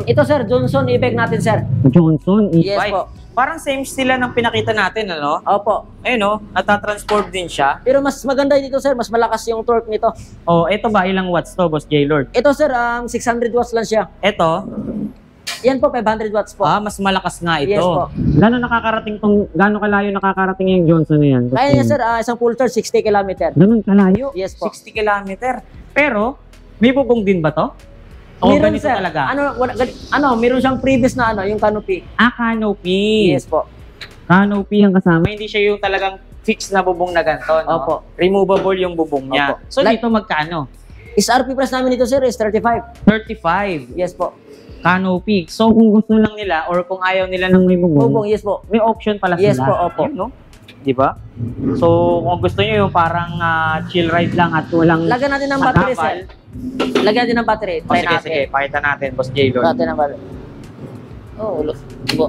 Ito sir, Johnson e-bike natin sir. Johnson, Yes Bike. po. Parang same sila ng pinakita natin, ano? Opo. Ayun, no? Natatransform din siya. Pero mas maganda dito sir, mas malakas yung torque nito. Oh, ito ba? Ilang watts to, Boss J-Lord? Ito sir, 600 watts lang siya. Ito, Yan po, 500 watts po. mas malakas nga ito. Yes po. gano'n kalayo nakakarating yung Johnson na yan? Kaya niya sir, isang full charge, 60 km. Ganun kalayo? Yes po. 60 kilometer. Pero, may bubong din ba to? O Meron, ganito sir. talaga? Meron siyang previous na yung canopy. Canopy. Yes po. Canopy ang kasama. Hindi siya yung talagang fixed na bubong na ganito, no? Opo. Removable yung bubong niya. Opo. So, Like- dito magkano? Is RP price namin dito sir is 35. 35. Yes po. Canopy. So, kung gusto lang nila or kung ayaw nila ng may bubong, Bubong, yes po. may option pala Yes sila. po, opo. Yun, no? di ba? So, kung gusto niyo yung parang chill ride lang at walang Lagyan natin ng battery, sagabal. sir. Lagyan natin ng battery. Oh, Try sige, natin. sige. Pakita natin, Boss J-Lord. Natin ng battery. Oh, ulo. Diba?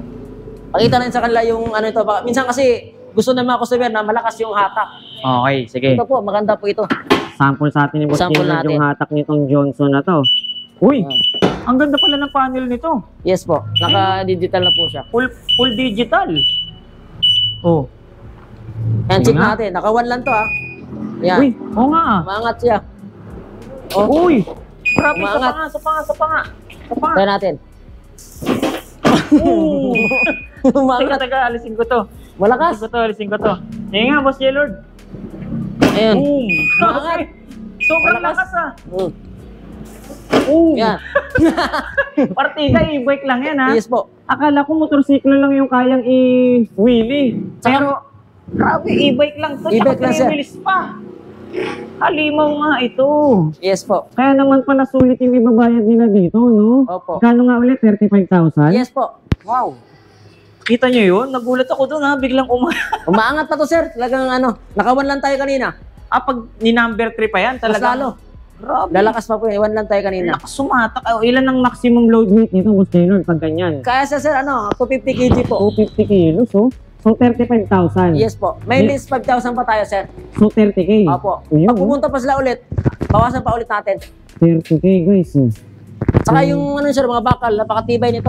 Pakita natin sa kanila yung ano ito. Minsan kasi gusto ng mga customer na malakas yung hatak. Okay, sige. Ito po, maganda po ito. Sample sa atin ni Boss Sample J-Lord natin. yung hatak nitong Johnson na to. Uy, ang ganda pala ng panel nito. Yes po, naka-digital na po siya. Full digital. Oh. Yan, check Nga. natin. Naka-1 lang to, ha. Yan. Uy, oo nga. Maangat siya. Oh, Uy, grabe, Umaangat. sa panga. try natin. Oo. Teka, Maangat. alisin ko to. Malakas. Alisin ko to. Ngayon nga, Boss J-Lord. Ayun. Boom. Umaangat. Sobrang Malakas. lakas Mm. Yan. Partida, e-bike lang yan ha. Yes po. Akala ko motorsiklo lang yung kayang i-wheelie. Pero, grabe, e-bike lang to. E-bike lang, sir. Wheels pa. Halimaw nga ito. Yes po. Kaya naman pala sulit yung ibabayad nila dito, no? Opo. Kano nga ulit? 35,000? Yes po. Wow. Kita nyo yun? Nagulat ako doon ha. Biglang Umaangat pa to, sir. Talagang ano, naka-1 lang tayo kanina. pag ni number 3 pa yan, Mas talaga. lalo. Grabe. Lalakas pa po. 1 lang tayo kanina. Nakasumatak. Ilan ang maximum load? Weight nito, Boss J-Lord, pag ganyan. Kaya sa sir, ano, 250 kg po. 250 kilos, oh. So, 35,000. Yes po. May list 5,000 pa tayo, sir. So, 30K. Opo. Ayun, Pag pumunta pa sila ulit, bawasan pa ulit natin. 30K, guys. Oh. Saka yung ano sir, mga bakal, napakatibay nito.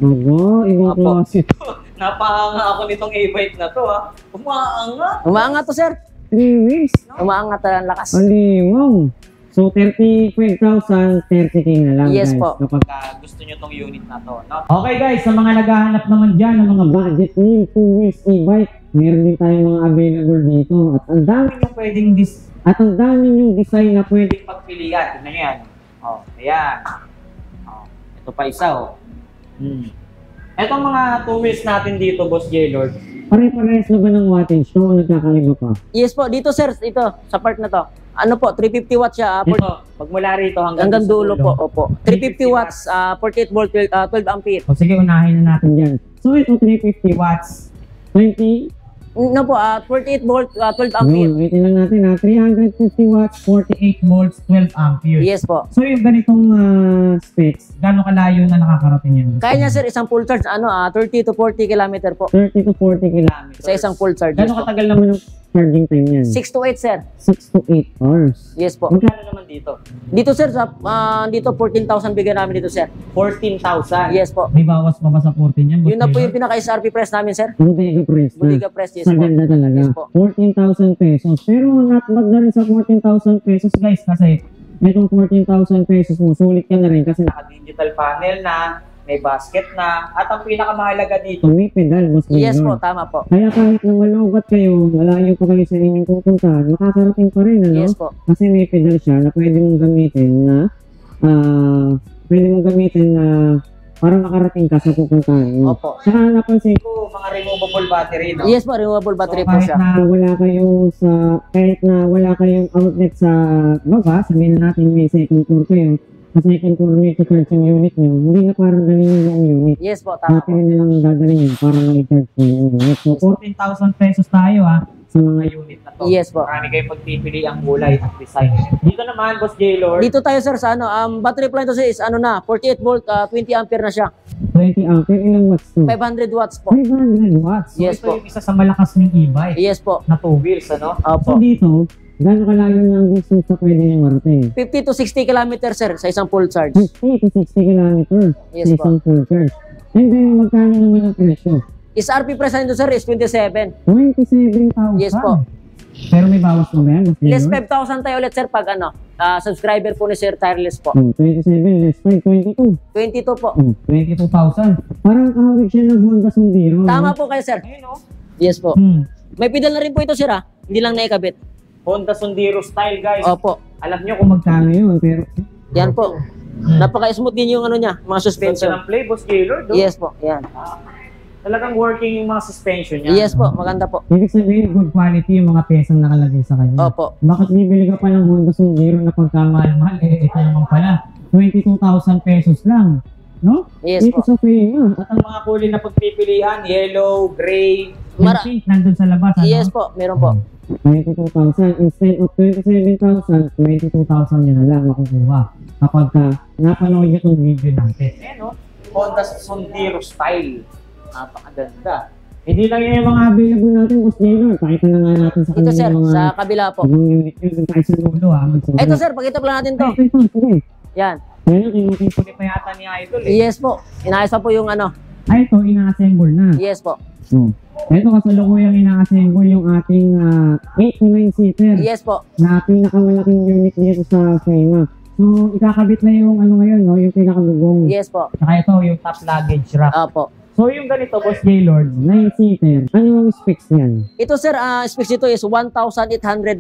Aba, ibang Opo. klase. Napahanga ako nitong e-bike na to ha. Umaanga. Umaangat to, sir. 3 weeks. Umaangat na ang lakas. Aliwaw. So, 35,000, 30K na lang, Yes guys. po. Kapag Gusto nyo tong unit na to. No? okay, guys, sa mga naghahanap naman dyan ng mga budget meal, 2 wheels e-bike, meron din tayong mga available dito. At ang dami Yung pwedeng yung design na pwede. pagpilian. Tignan nyo yan. Oh, ayan. Oh, ito pa isa oh. Etong mga 2 wheels natin dito, Boss J-Lord. Pare-parehas na ba ng wattage to o nagkakaiba pa? Yes po, dito sir, ito, sa part na to. Ano po, 350 watts siya. Ito, pag mula rito Hanggang sa dulo po, opo. 350 watts, 48 volt, 12 ampere. O sige, unahin na natin dyan. So, ito 350 watts, 20. No po, 48 volt, 12 ampere. Waitin lang natin ha. 350 watts, 48 volts, 12 amperes. Yes po. So, yung ganitong specs, gano'ng kalayo na nakakarating yan? Kaya niya sir, isang full charge, 30 to 40 kilometer po. 30 to 40 kilometers. Sa isang full charge. Yes Gano'ng po. katagal naman yung charging time yan? 6 to 8 sir. 6 to 8 hours. Yes po. Magkano naman dito? Dito sir, dito 14,000 bigyan namin dito sir. 14,000. Yes po. May bawas pa ba sa 14 yan? Yun na po yung pinaka-SRP price namin sir. Bodega price na. Bodega price, yes Sa po. ganda talaga. Yes po. 14,000 pesos. Pero not bad na rin sa 14,000 pesos guys kasi itong 14,000 pesos mo, sulit ka na rin kasi Naka-digital panel na, may basket na, at ang pinakamahalaga dito, may pedal, boss. Yes po, Gordon. tama po. Kaya kahit na malugat kayo, malayo pa kayo sa inyong pupuntahan, makakarating pa rin, ano? Yes po. Kasi may pedal siya na pwede mong gamitin na para makarating ka sa pupuntahan mo. Opo. Saka napansin ito, mga removable battery, no? Yes po, renewable battery po kahit siya. na wala kayong outlet sa baba, sabihin na natin may second floor kayo, sa second floor may charge yung unit nyo, hindi na parang dalhin yung unit. Yes po, tama po. Battery na lang dadalhin yun para ma-charge yung unit. So, 14,000 pesos tayo sa mga unit na to. Yes po. Marami kayong pagpipili ang kulay at design. Dito naman, Boss J-Lord, Dito tayo sir sa battery plan to sir is 48 volt, 20 ampere na siya. 20 ampere, ilang watts to? 500 watts po. 500 watts. Yes ito po. yung isa sa malakas ng e-bike Yes po. na 2 wheels, ano? Opo. So dito, gano'ng kalayo na ang distance na pwede niyong marating? 50 to 60 kilometer sir sa isang full charge. 50 to 60 kilometers Yes sa isang full charge. And then, magkano naman ang presyo? SRP price na nito sir is 27. 27,000. Yes po. Pero may bawas mo ba yan? Mas Less minor? 5,000 tayo ulit sir pag subscriber po ni Sir Tireless po. 27 less 5, 22. 22 po. 22,000. Parang kahawig siya ng Honda Sundero. Tama po kayo sir. Ayun, oh. Yes po. Hmm. May pedal na rin po ito sir Hindi lang naikabit. Honda Sundero style, guys. Opo. Alam nyo Kung kung magkano yun, pero... Yan po. Napaka-smooth din yung niya, mga suspension suspension. ng play, Boss J-Lord, oh. Yes po. Yan. Talagang working yung mga suspension niya. Yes po. Maganda po. Ibig sabihin, good quality yung mga pesang nakalagay sa kanya. Opo. Bakit bibili ka pa ng Honda Sundero na pagkamahal-mahal? Ito naman pala, 22,000 pesos lang. no? Yes Dito po. sa FEMA. At ang mga kulay na pagpipilian, yellow, gray. Yung pink nandun sa labas, ano? Yes po, meron po. 22,000. Instead of 27,000, 22,000 yun na lang makukuha. Kapag napanood niyo itong video natin. Ayan o, Honda Sondero style. Napakaganda. Hindi lang yan yung mga available natin, Boss Jaylor. Pakita na nga natin sa Ito kanila sir, yung mga sa kabila po. ibang unit nyo. Dun tayo sa dulo, ha? Ito sir, pakita po lang natin to. Ito, sige. Yan. Ayan, kinukita. Hindi pa yata ni Idol eh. Yes po. Inaayos pa po yung ano. Ay, ito, ina-assemble na. Yes po. Ito, kasalukuyang ina-assemble yung ating 8 to 9 seater Yes po. na pinakamalaking unit dito sa FEMA. So, ikakabit na yung ano ngayon, no? Yung pinakabugong. Yes po. Saka ito, yung top luggage rack. Opo. So yung ganito, Boss Gaylord, 9-seater. Ano yung specs niyan? Ito sir, specs ito is 1,800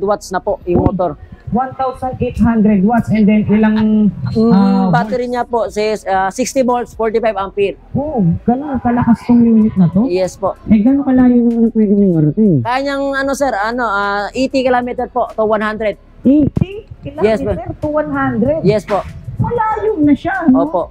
watts na po yung motor. 1,800 watts and then ilang Battery niya po says 60 volts, 45 ampere. Ganun kalakas tong unit na to? Yes po. Gano'ng kalayo naman ang pwede niyong marating? Kaya niyang ano sir, 80 km po to 100. 80 Yes, to 100? Yes po. Malayo na siya, no? Opo.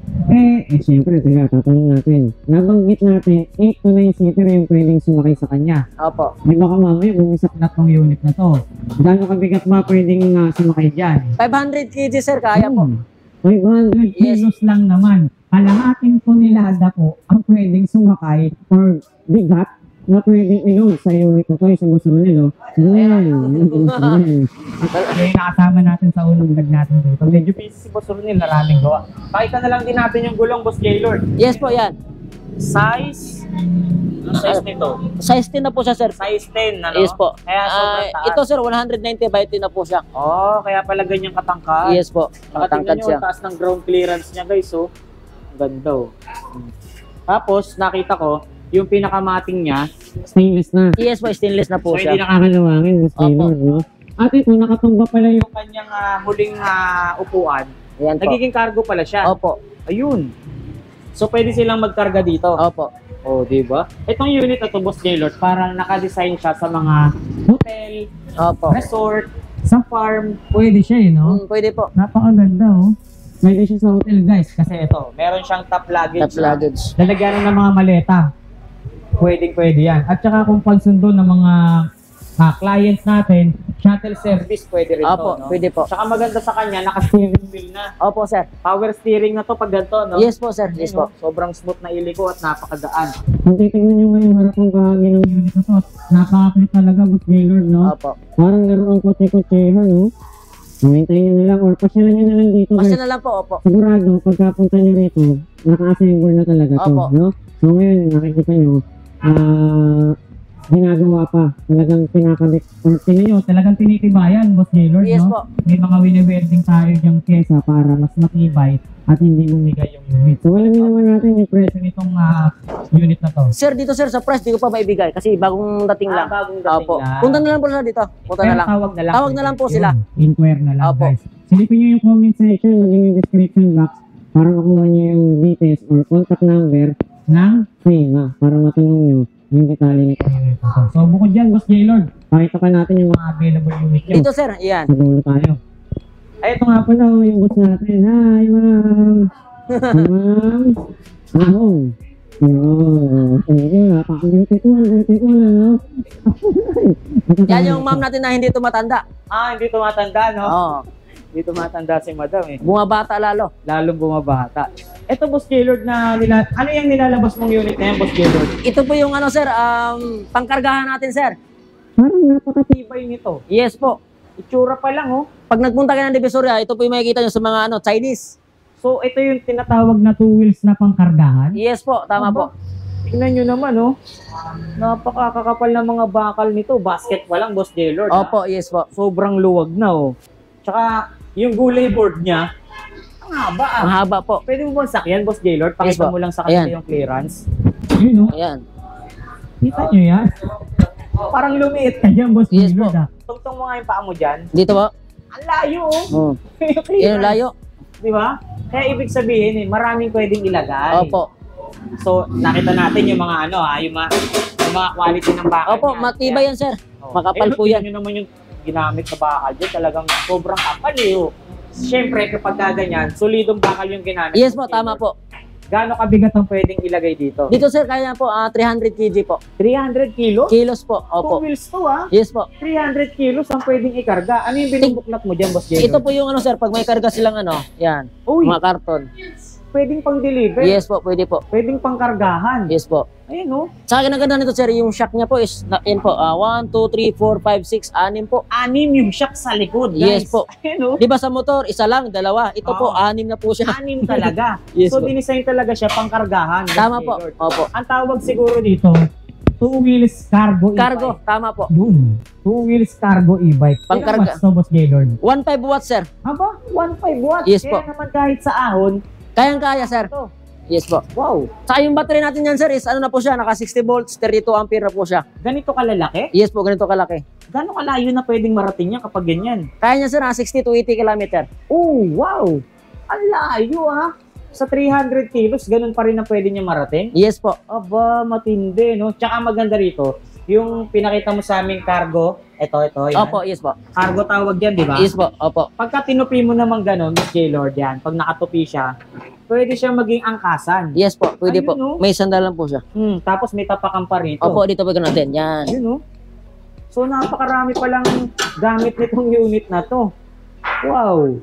Siyempre, tatanong natin. Nabanggit natin, 8 to 9 seater yung pwedeng sumakay sa kanya. Opo. May baka mamaya bumisak na tong unit na to. Gano'ng kabigat ba pwedeng sumakay dyan? 500 kg sir, kaya po. 500 Yes. kilos lang naman. Kalahating tonelada po ang pwedeng sumakay or bigat na pwedeng ilog sa unit na to, sa Busuronil. Yung nakasama natin sa unang vlog natin dito. medyo busy si Boss Ronil, maraming gawa. Pakita na lang din natin yung gulong, Boss Gaylord. Yes po yan. Size, anong size nito? Size 10 na po siya sir. Size 10, ano? Yes po. Kaya sobrang taas. Ito sir, 190 by 10 na po siya. Oh, kaya pala ganyang katangkad. Yes po. Saka tingnan Matangkad nyo, siya. ang taas ng ground clearance niya guys, oh. Ang ganda, oh. Tapos, nakita ko, yung pinakamating niya, Stainless na. Yes po, stainless na po So, hindi siya. nakakalawangin. Mas Opo. Taylor, no? At ito, nakatumba pala yung yung kanyang huling upuan, Ayan po. nagiging cargo pala siya. Opo. Ayun. So, pwede silang magkarga dito. Opo. Oh, di ba? Itong unit na to, Boss Gaylord, parang naka-design siya sa mga hotel, Opo. resort, sa farm. Pwede siya, no? Pwede po. Napakaganda, oh. Pwede siya sa hotel, guys. Kasi ito, meron siyang top luggage. Top luggage. Lalagyan ng mga maleta. Pwede yan. At saka kung pagsundo ng mga clients natin, Shuttle service, pwede rin Opo, to, no? pwede po. Saka maganda sa kanya, naka-steering wheel na. Opo sir. Power steering na to pag ganito, no? Yes po sir. Yes po. Sobrang smooth na iliko at napakagaan. kung titignan nyo ngayon harapang bahagi ng unit na to, napaka-cute talaga, Boss Gaylord, no? Opo. Parang laruan kotse-kotsehan, no? Hintayin nyo na lang or pasyalan nyo na lang dito, Basta guys. na lang po, opo. Sigurado, pagkapunta nyo rito, naka-assemble na talaga to, Opo. no? So ngayon, nakikita nyo, ginagawa pa. Talagang pinakabit. Or tingnan nyo, talagang tinitibayan, Boss Gaylord, Yes no? po. May mga wini-welding tayo diyang pyesa para mas matibay at hindi bumigay yung unit. So alam niyo naman natin yung presyo nitong unit na to. Sir, dito sir, sa price, di ko pa maibigay kasi bagong dating lang. Bagong dating Opo. lang. Punta na lang po sila dito. Punta na Pero lang. tawag na lang. Tawag na lang po sila. Yun, inquire na lang, Opo. guys. Silipin nyo yung comment section, maging yung description box para makuha nyo yung details or contact number ng FEMA para matanong nyo yung detalye nito. So bukod dyan, Boss Gaylord, pakita pa natin yung mga available unit nyo. Dito sir, yan. Sa dulo tayo. Ay, ito nga pala yung boss natin. Hi, ma'am. Ma'am. Ahong. Thank you. Napaka-beautiful. No? Yan yung ma'am natin na hindi tumatanda. Hindi tumatanda, no? Oo. Hindi tumatanda si Madam, eh. Bumabata lalo. Lalong bumabata. Ito, Boss Gaylord, ano yung nilalabas mong unit na yan, Boss Gaylord? Ito po yung ano sir, pangkargahan natin sir. Parang napakatibay. Tibay nito. Yes po. Itsura pa lang, oh. Pag nagpunta kayo ng Divisoria, ito po yung makikita nyo sa mga Chinese. So, ito yung Tinatawag na two wheels na pangkargahan. Yes po, tama po. Tingnan nyo naman, oh. Napakakakapal na mga bakal nito. Basket pa lang, Boss Gaylord. Opo, yes po. Sobrang luwag na, oh. Tsaka, yung gulay board niya, ang haba, Ang haba po. Pwede mo bang sakyan, Boss Gaylord? Yes, Pakita po. mo lang sa kanila Ayan. yung clearance. Yun, no? Ayan. Kita nyo yan? Parang lumiit. Kaya, Boss Yes, Gaylord, po. Tugtong mo nga yung paa mo dyan. Dito po. Ang layo, oh. Oh. Yung Yan ang layo. Di ba? Kaya ibig sabihin, maraming pwedeng ilagay. Opo. So, nakita natin yung mga yung mga quality ng bakal Opo, niya. matibay yan sir. Oh. Makapal po yan. Tingnan nyo naman yung ginamit na bakal dyan. Talagang sobrang kapal, eh. Oh. Siyempre, kapag ganyan, solidong bakal yung ginamit. Yes po, tama po. Gaano kabigat ang pwedeng ilagay dito? Dito sir, kaya po 300 kg po. 300 kilos? Kilos po, 2 opo. wheels to ah. Yes po. 300 kilos ang pwedeng ikarga. Ano yung binubuklat mo dyan, Boss Jaylord? Ito po yung ano sir, pag may karga silang ano, yan, Uy, mga karton. pwedeng pang-deliver. Yes po, pwede po. Pwedeng pangkargahan. Yes po. Ayun oh. Sa akin ang ganda nito sir, yung shock niya po is, yan po, 1, 2, 3, 4, 5, 6, 6 po. 6 yung shock sa likod, guys. Yes po. Ayun oh. Di ba sa motor, isa lang, dalawa. Ito po, Oo. 6 na po siya. 6 talaga. Yes So, po. dinisign talaga siya pangkargahan. Boss Tama po. Jaylord. Opo. Ang tawag siguro dito, 2 wheels cargo Cargo, e-bike. tama po. Yun. 2 wheels cargo e-bike. Pangkarga. Ilang watts to, Boss Jaylord? 1.5 watts sir. Aba, 1.5 watts. Yes Kaya po. naman kahit sa ahon, Kayang-kaya sir. ito. Yes po. Wow. Saka yung battery natin yan sir is ano na po siya, naka 60 volts, 32 ampere na po siya. Ganito kalalaki? Yes po, ganito kalaki. Gano'ng kalayo na pwedeng marating niya kapag ganyan? Kaya niya sir, 60 to 80 kilometer. Oh, wow. Ang layo ah. Sa 300 kilos, ganun pa rin na pwede niya marating? Yes po. Aba, matindi, no? Tsaka maganda rito, yung pinakita mo sa aming cargo, ito, yan. Opo, yes po. Cargo tawag yan, di ba? Yes po, opo. Pagka tinupi mo naman ganun, Miss Jaylord, yan, pag nakatupi siya, pwede siya maging angkasan. Yes po, pwede Ayun, po. no? May sandal lang po siya. Tapos may tapakan pa rito. Opo, dito po ganun din. Yan. Yun, no? So, napakarami palang gamit nitong unit na to. Wow!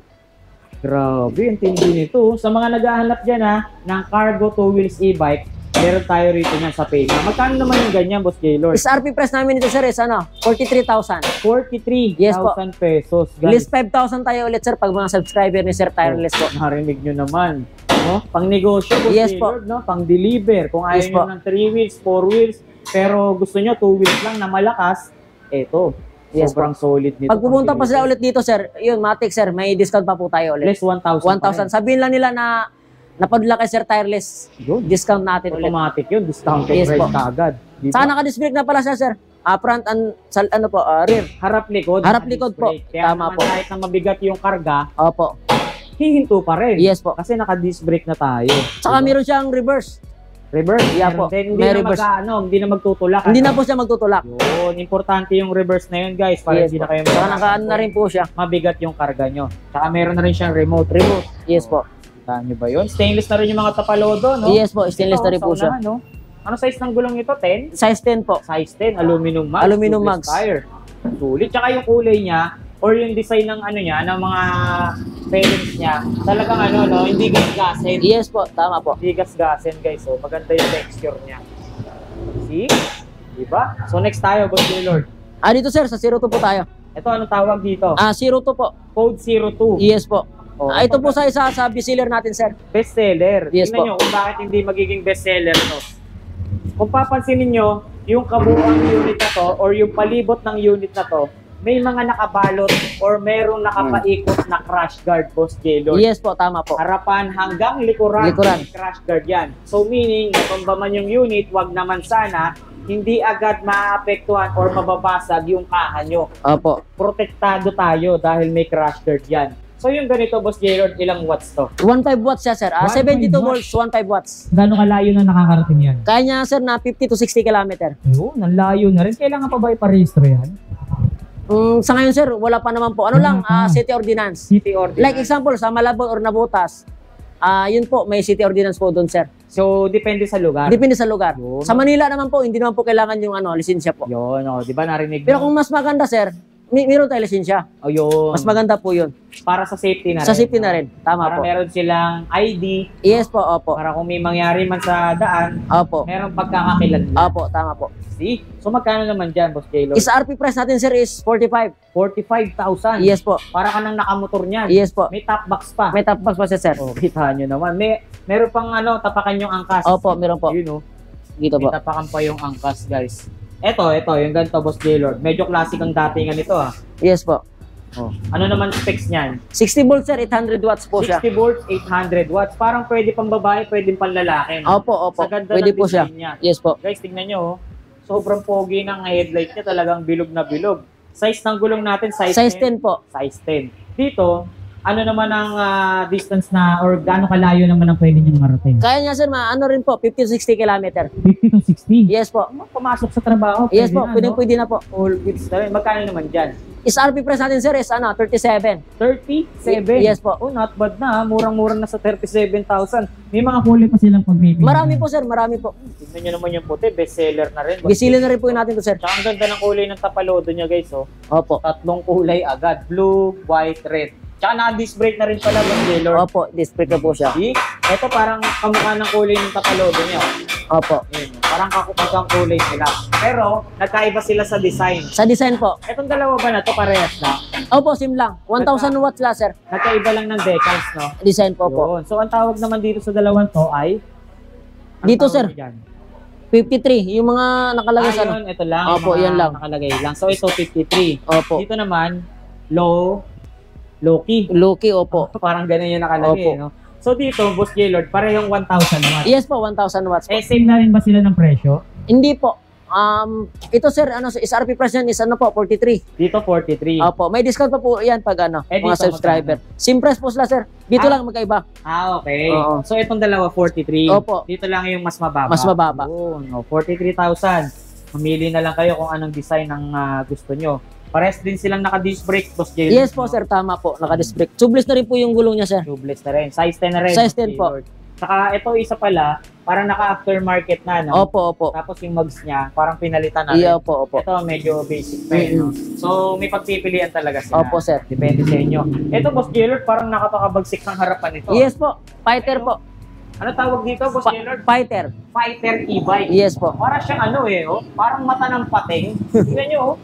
Grabe, ang tindi nito. Sa mga naghahanap dyan ng cargo 2 wheels e-bike, meron tayo rito niyan sa page. Magkano naman yung ganyan, Boss Jaylord? SRP price namin ito sir is ano, 43,000. 43,000 Yes po. pesos. List 5,000 tayo ulit sir pag mga subscriber ni Sir Tireless po. Narinig nyo naman. No? Pang negosyo, Boss Yes po. Jaylord, no? Pang deliver. Kung ayaw Yes nyo po. ng 3 wheels, 4 wheels, pero gusto nyo 2 wheels lang na malakas, eto. Yes Sobrang solid nito. Pag pupunta pa pang sila deliver. ulit dito sir, yun, Matic sir, may discount pa po tayo ulit. Less 1,000. 1,000. Sabihin lang nila na napadula kay Sir Tireless, Yun. discount natin ulit. Automatic yun. Discounted Yes price po. kaagad. Di ba? Saka naka-disc brake na pala siya sir. Front and ano po, rear. Harap likod. Harap naka-disc likod po. brake. Kaya Tama naman po. kahit na mabigat yung karga, Opo. hihinto pa rin. Yes po. Kasi naka-disc brake na tayo. Saka Diba? meron siyang reverse. Reverse. Yeah Meron po. din. Hindi May na reverse. hindi na magtutulak. Hindi na po siya magtutulak. Yun. Importante yung reverse na yun, guys. Para Yes hindi na po. kayo Saka naka-ano na rin po siya. mabigat yung karga nyo. Saka meron na rin siyang remote. Yes po. Kita nyo ba yun? Stainless na rin yung mga tapalodo, no? Yes po, stainless na rin po siya. Saunahan, no? Ano size ng gulong ito? 10? Size 10 po. Size 10. Aluminum mags. Aluminum tubeless mags. tire. Sulit. Tsaka yung kulay niya or yung design ng ano niya, ng mga fairings niya, talagang ano, no? Hindi gasgasin. Yes po, tama po. Hindi gasgasin, guys. So, maganda yung texture niya. See? Diba? So, next tayo, Boss Jaylord. Dito sir, sa 02 po tayo. Ito, anong tawag dito? 02 po. Code 02. Yes po. Oh, Ito po sa isa sa bestseller natin sir. bestseller. Yes Tingnan po. nyo kung bakit hindi magiging bestseller to. Kung papansinin nyo, yung kabuuang unit na to or yung palibot ng unit na to, may mga nakabalot or merong nakapaikot na crash guard, Boss Jaylord. Yes po, tama po. Harapan hanggang likuran, Likuran. may crash guard yan. So meaning, natumba man yung unit, wag naman sana, hindi agad maapektuhan or mababasag yung kaha nyo. Opo. Protektado tayo dahil may crash guard yan. So yung ganito, Boss Jaylord, ilang watts to? 1.5 watts siya sir. 1.5 72 volts, 1.5 watts. Gano'ng kalayo na nakakarating yan? Kaya niya sir na 50 to 60 kilometer. Yun, ang layo na rin. Kailangan pa ba iparehistro yan? Sa ngayon sir, wala pa naman po. Ano lang, Wala pa. city ordinance. City ordinance. Like example, sa Malabon or Nabotas, yun po, may city ordinance po doon sir. So, depende sa lugar. Depende sa lugar. Yun. Sa Manila naman po, hindi naman po kailangan yung lisensya po. Yun, di ba narinig Pero mo? kung mas maganda sir, meron tayo lisensya. O yun, Mas maganda po yun. para sa safety na rin. Sa safety na rin. Tama Para po. meron silang ID, Yes po, opo. para kung may mangyari man sa daan, Opo. meron pagkakakilanlan. Opo, tama po. See? So, magkano naman dyan, Boss Jaylord? Is RP price natin sir is 45. 45,000. Yes po. Para ka nang nakamotor niyan. Yes po. May top box pa. May top box pa siya sir. Oh, kita nyo naman. Meron pang tapakan yung angkas. Opo, meron po. Yun, Dito May po. tapakan pa yung angkas, guys. Ito, yung ganito, Boss Jaylord. Medyo classic ang datingan nito, ha. Yes po. Oh. Ano naman specs niyan? 60 volts sir, 800 watts po siya. 60 volts, 800 watts. Parang pwede pang babae, pwede pang lalaki. No? Opo, opo. Sa ganda Pwede ng po siya. design niya. Yes po. Guys, tingnan nyo, sobrang pogi ng headlight niya, talagang bilog na bilog. Size ng gulong natin, size, Size 10. 10 po. Size 10. Dito, ano naman ang distance Na or gano'ng kalayo naman ang pwede niyang marating? Kaya niya sir, ano rin po, 50 to 60 kilometer. 50 to 60? Yes po. pumasok sa trabaho? Yes po, na, no? pwede na po. All goods na rin. Magkano naman dyan? SRP price natin, sir, is 37. 37? Yes po. Oh, not bad na. Murang-murang na sa 37,000. May mga kulay pa silang pagbibigay. Marami po, sir, marami po. Tignan nyo naman yung puti. Bestseller na rin. Bisili na rin po natin to, sir. Tsaka ang ganda ng kulay ng tapalodo niya, guys. Oh. Opo. 3 kulay agad. Blue, white, red. Tsaka naka-disc brake na rin pala, Boss Jaylord. Opo, display na po siya. See? Ito parang kamukha ng kulay ng tapalodo niya. Opo. Ayun, parang kakupag kulay sila. Pero, nagkaiba sila sa design. Sa design po. Itong dalawa ba na to parehas na? Opo, sim lang. 1,000 watts lang, sir. Nagkaiba lang ng decals, no? Design po po. Yun. So, ang tawag naman dito sa dalawang to ay? Ang Dito, tawag sir. dyan? 53. Yung mga nakalagay sa Yun, ito lang. Opo, yung mga yan lang. Nakalagay lang. So, ito 53. Opo. Dito naman, low-key. Loki, opo. Parang ganun yung nakalagay, Opo. no? So, dito, Boss Jaylord, parehong 1,000 watts. Yes po, 1,000 watts po. Eh, same na rin ba sila ng presyo? Hindi po. Ito sir, SRP price yan is 43. Dito, 43. Opo, may discount pa po yan pag Eh, mga dito, subscriber. Same price po sila sir. Dito Ah. lang magkaiba. Okay. Oo. So, itong dalawa, 43. Opo. Dito lang yung mas mababa. Mas mababa. Oo, no, 43,000. Mamili na lang kayo kung anong design ang gusto nyo. Pares din silang naka-disc brake, Boss Jaylord. Yes po sir, tama po. Naka-disc brake. Tubeless na rin po yung gulong niya sir. Tubeless na rin. Size 10 na rin. Size 10 Boss po. Jaylord. Saka ito isa pala, parang naka-aftermarket na, no? Opo, opo. Tapos yung mugs niya, parang pinalitan na rin. Iya, opo, opo. Ito medyo basic pa eh, no? So may pagpipilian talaga sila. Opo sir. Depende sa inyo. Ito, Boss Jaylord, parang nakapakabagsik ng harapan ito. Yes po. Fighter po. Ano tawag dito, Boss Jaylord? Fighter. Fighter e-bike. Yes po. Para siyang ano eh, oh, parang mata ng pating. Tingnan nyo, oh.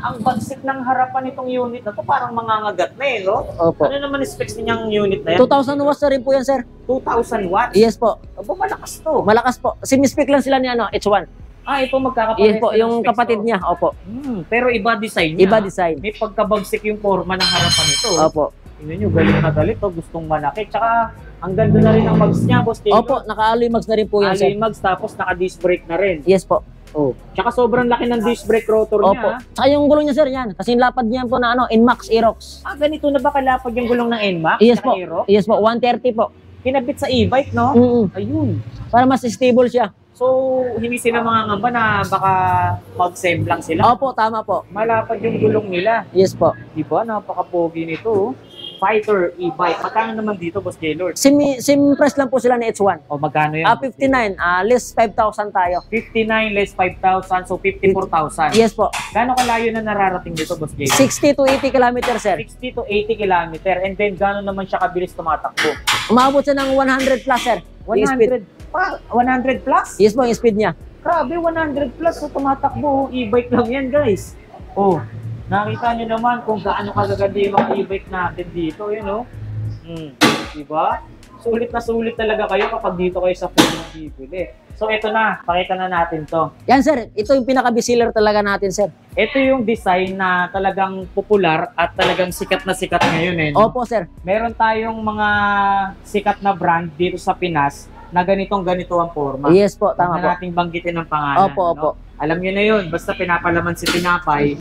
Ang bagsik ng harapan nitong unit na to, parang mangangagat na eh, no? Opo. Ano naman specs niyang unit na yan? 2,000 watts na rin po yan sir. 2,000 watts? Yes po. Aba, malakas to. Malakas po. Simi-speak lang sila ni H1. Ito magkakapares Yes po, na ng yung specs kapatid to. niya. Opo. Pero iba design niya. Iba design. May pagkabagsik yung forma ng harapan nito. Opo. Tingnan nyo, galing na galit to. Gustong manakit. Tsaka, ang ganda na rin ang mags niya, Boss Taylor. Opo, naka-alloy mags na rin po yan sir. Alloy mags, tapos naka-disc brake na rin. Yes po. Oh. Tsaka sobrang laki ng disc brake rotor Opo. niya. Tsaka yung gulong niya sir, yan. Kasi yung lapad niya po na Inmax Aerox. Ganito na ba kalapad yung gulong ng NMAX? Yes Tsaka po. Aero? Yes po, 130 po. Kinabit sa e-bike, no? Ayun. Para mas stable siya. So, hindi sila mga ngamba na baka mag-save lang sila. Opo, tama po. Malapad yung gulong nila. Yes po. Di ba? Napaka-pogi nito. Oh. Fighter e-bike. Magkano naman dito, Boss Jaylord? Same price lang po sila ni H1. O magkano yan? 59, less 5,000 tayo. 59 less 5,000, so 54,000. Yes po. Gano'ng kalayo na nararating dito, Boss Jaylord? 60 to 80 kilometers, sir. 60 to 80 kilometer. And then, gano'n naman siya kabilis tumatakbo? Umabot siya ng 100 plus, sir. Yung speed. 100 plus? Yes po, yung speed niya. Grabe, 100 plus so tumatakbo. E-bike lang yan, guys. Oh, nakita nyo naman kung gaano kagaganda yung mga e-bike natin dito, yun, oh. Diba? Sulit na sulit talaga kayo kapag dito kayo sa phone ng bibili. So, ito na. Pakita na natin to. Yan, sir. Ito yung pinaka-bestseller talaga natin, sir. Ito yung design na talagang popular at talagang sikat na sikat ngayon, eh. No? Opo, sir. Meron tayong mga sikat na brand dito sa Pinas na ganito ang forma. Yes po, tama Huwag po. na nating banggitin ang pangalan. Opo, opo. No? Alam nyo na yun, basta pinapalaman si tinapay.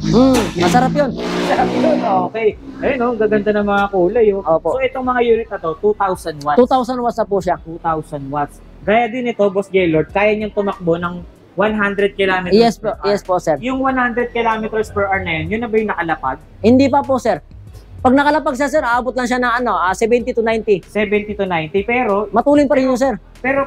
Masarap yun. Sarap yun, okay. Ayun, no, gaganda ng mga kulay. Oh. Opo. So, itong mga unit na to, 2,000 watts. 2,000 watts na po siya. 2,000 watts. Gaya din ito, Boss Jaylord, kaya niyang tumakbo ng 100 kilometers Yes per po, hour. yes po, sir. Yung 100 kilometers per hour na yun na ba yung nakalapag? Hindi pa po, sir. Pag nakalapag siya, sir, aabot lang siya ng 70 to 90. 70 to 90, pero Matulin pa rin yun, sir.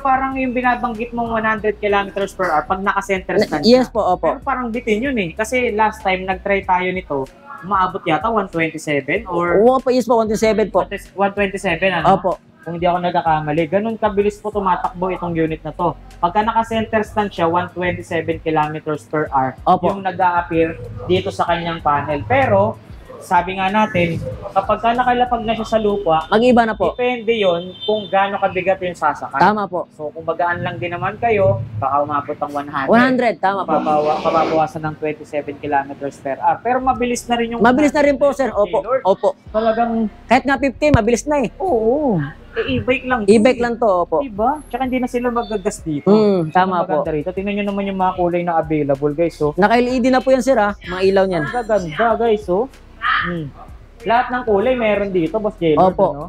parang yung binabanggit mong 100 kilometers per hour, pag naka-center stand Yes ka. po, opo. Pero parang bitin yun eh. Kasi last time, nag-try tayo nito, umaabot yata 127 or Opo, yes po, 127 po. 127, ano? Opo. Kung hindi ako nagkakamali. Ganun kabilis po tumatakbo itong unit na to. Pagka naka-center stand siya, 127 kilometers per hour. Opo. Yung nag-a-appear dito sa kanyang panel. Pero, sabi nga natin, kapag ka nakalapag na siya sa lupa, Mag-iba na po. depende yon kung gaano kabigat yung sasakay. Tama po. So, kung magaan lang din naman kayo, baka umabot ang 100. 100, tama po. Pababawasan ng 27 kilometers per hour. Pero mabilis na rin yung... Mabilis na rin po, sir. Opo. Lord. Opo. Talagang, Kahit nga 50, mabilis na eh. oo. E-bike lang. E-bike lang to, opo. Diba? Tsaka hindi na sila magagas dito. Tama po. Maganda rito. Tingnan nyo naman yung mga kulay na available, guys. So, Naka-LED na po yan, sir, ha? Mga ilaw niyan. ang gaganda, guys. So, lahat ng kulay meron dito, Boss Jaylord. Opo. Ano?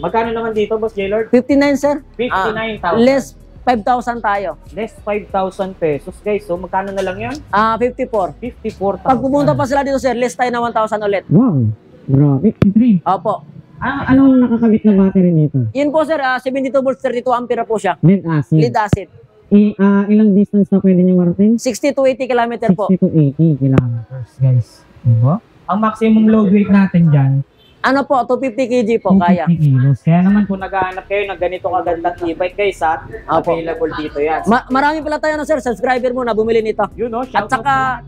Magkano naman dito, Boss Jaylord? 59, sir. 59,000. Less 5,000 tayo. Less 5,000 pesos, guys. So, magkano na lang yun? 54. 54,000. Pag pumunta pa sila dito, sir, less tayo na 1,000 ulit. Wow, grabe. 3. Opo. Anong nakakabit na battery nito? Yun po, sir, 72 volts, 32 ampere po siya. Lead acid. Lead acid. Ilang distance na pwede niyo marating? 60 to 80 kilometer po. 60 to 80 kilometers, guys. Diba? Ang maximum load weight natin dyan, Ano po, 250 kg po, kaya. 50 kilos. Kaya naman Kung naghahanap kayo ng ganito kagandang e-bike, guys, ha? Apo. Available dito yan. Marami pala tayo, sir, subscriber mo na bumili nito. Yun, no? At saka,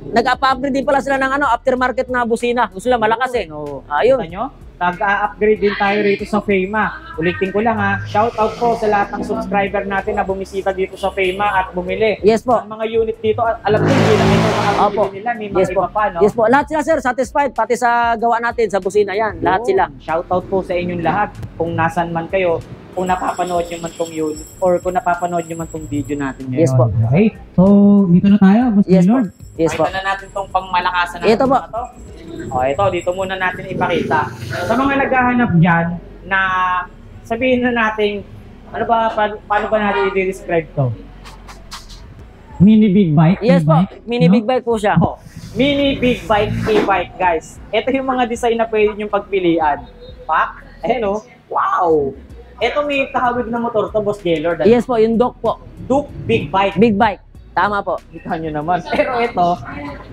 nag-upgrade din pala sila ng aftermarket na busina. Gusto nila malakas eh. No. Ayun. Kita nyo? Tag-upgrade din tayo rito sa FEMA. Ulitin ko lang ha, shout out po sa lahat ng subscriber natin na bumisita dito sa FEMA at bumili. Yes po. Ang mga unit dito, alam niyo, hindi lang ito mga Opo. bumili nila, may mga Yes po. iba pa, no? Yes po. Lahat sila, sir, satisfied. Pati sa gawa natin, sa busina yan. Lahat sila. Shout out po sa inyong lahat. Kung nasan man kayo, kung napapanood nyo man tong unit or kung napapanood nyo man tong video natin ngayon. Yes po. Okay, so dito na tayo, Boss Yes po. Lord. Yes po. Pakita na natin tong pangmalakasan natin. Ito po. To. O, ito, dito muna natin ipakita. Sa mga naghahanap dyan na sabihin na natin, ano ba, paano ba natin i-describe to? Mini big bike. Yes po. e-bike, Mini no? big bike po siya. Oh, mini big bike e-bike, guys. Ito yung mga design na pwede nyo pagpilian. Pak, ayan o. Wow! Ito may kahawig na motor to, Boss Gaylord. Yes po, yung dock po. Duke Big Bike. Big bike. Tama po. Kita nyo naman. Pero ito,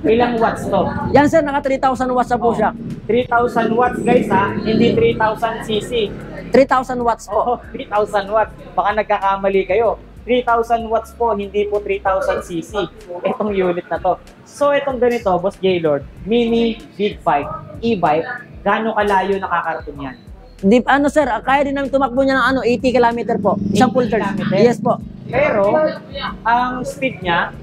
ilang watts to? Yan, sir, naka 3,000 watts na po siya. 3,000 watts, guys, ha? Hindi 3,000 cc. 3,000 watts po. Oo, 3,000 watts. Baka nagkakamali kayo. 3,000 watts po, hindi po 3,000 cc. Itong unit na to. So, itong ganito, Boss Gaylord, mini big bike, e-bike, gaano kalayo nakakarating yan? Deep, ano sir, kaya din namin tumakbo niya ng 80 km po. Isang 80 full turn. kilometer? Yes po. Pero, ang speed niya,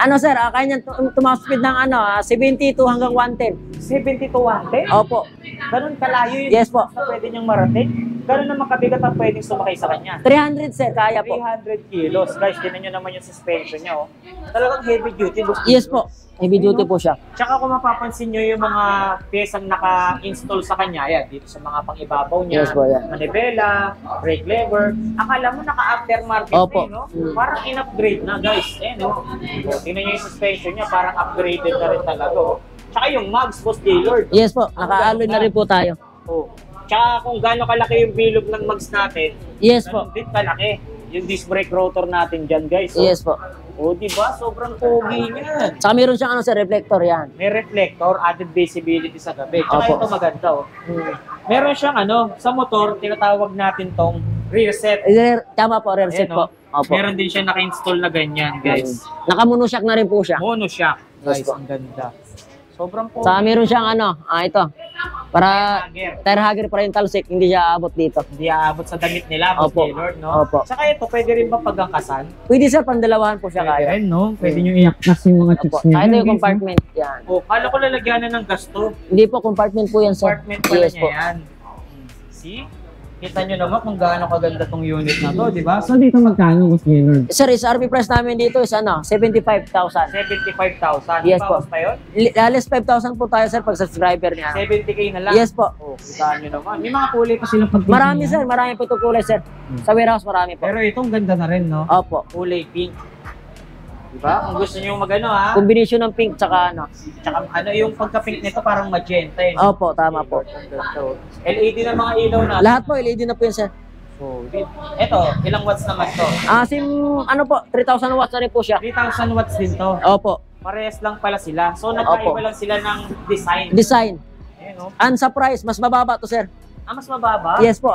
Ano sir, kaya niya tumakbo speed ng 70 to hanggang 110. 70 to 110? Opo. Ganun kalayo yun. Yes po. Na pwede niyang marating. Ganun naman kabigat ang pwedeng sumakay sa kanya. 300 sir, kaya po. 300 kilos. Guys, tinan nyo naman yung suspension niya, oh. Talagang heavy duty. Boss. Yes po. Heavy duty po siya. Tsaka kung mapapansin nyo yung mga pyesang naka-install sa kanya, yan, dito sa mga pang-ibabaw niya, Yes po, yan. manibela, brake lever, akala mo naka-aftermarket Opo. na, no? Parang in-upgrade na, guys. Eh, no? So, tingnan nyo yung suspension niya, parang upgraded na rin talaga, oh. Tsaka yung mags, Boss Gaylord. Yes po, naka-alloy na rin po tayo. Oh. Tsaka kung gaano kalaki yung bilog ng mags natin, Yes po. ganun din kalaki. Yung disc brake rotor natin dyan, guys. Oh. Yes po. Oh, di ba? Sobrang pogi niya. Saka meron siyang sir, reflector yan. May reflector, added visibility sa gabi. Tsaka Opo. ito maganda, oh. Meron siyang sa motor, tinatawag natin tong rear set. Tama po, rear set Ayan, po. oh. Opo. Meron din siya naka-install na ganyan, guys. Naka-monoshock na rin po siya. Mono shock. Guys, Yes po. ang ganda. Sobrang pogi. Saka meron siyang ito. Para Hugger. tire hugger para yung talsik, hindi siya aabot dito. Hindi aabot sa damit nila, Boss Opo. Gaylord, no? Opo. Tsaka ito, pwede rin ba pagangkasan? Pwede sir, pandalawahan po siya kaya. rin, no? Pwede nyo i-actas yung mga Opo. chips niya. Saka ito yung Guys, compartment. Yan. Oh, kala ko lalagyanan ng gasto. Hindi po, compartment po yan sir. Compartment pala Yes niya po. yan. See? Kita nyo naman kung gaano kaganda tong unit na to, di ba? So dito magkano, Boss Gaylord? Sir, is RP price namin dito is 75,000. 75,000. Yes Di ba, po. Boss, pa yun? Less 5,000 po tayo sir pag subscriber niya. 70k na lang. Yes po. Oh, kita nyo naman. May mga kulay pa silang pag Marami sir, marami po ito kulay sir. Sa warehouse marami po. Pero itong ganda na rin, no? Opo. Kulay pink. Di ba? Kung gusto nyo ha. Combination ng pink tsaka Tsaka yung pagka-pink nito parang magenta eh. Opo, tama po. LED na mga ilaw na. Lahat po, LED na po yun sir. So, ito, ilang watts naman to? Po, 3,000 watts na rin po siya. 3,000 watts din to. Opo. Parehas lang pala sila. So, nagkaiba lang sila ng design. Design. Ayan, no? And sa price, mas mababa to sir. Mas mababa? Yes po,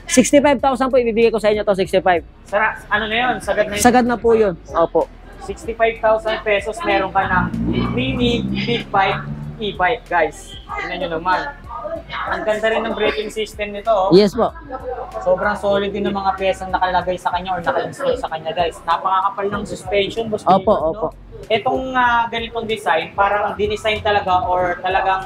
65,000 po ibibigay ko sa inyo to, 65. Sara, ano na yun? Sagad na yun. Sagad na po yun. Opo. 65,000 pesos meron ka ng mini big bike e-bike, guys. Tingnan nyo naman. Ang ganda rin ng braking system nito, oh. Yes po. Sobrang solid din ng mga piyesang nakalagay sa kanya or naka-install sa kanya, guys. Napakakapal ng suspension, Boss Opo, Gaylord, opo. no? Itong ganitong design, parang dinesign talaga or talagang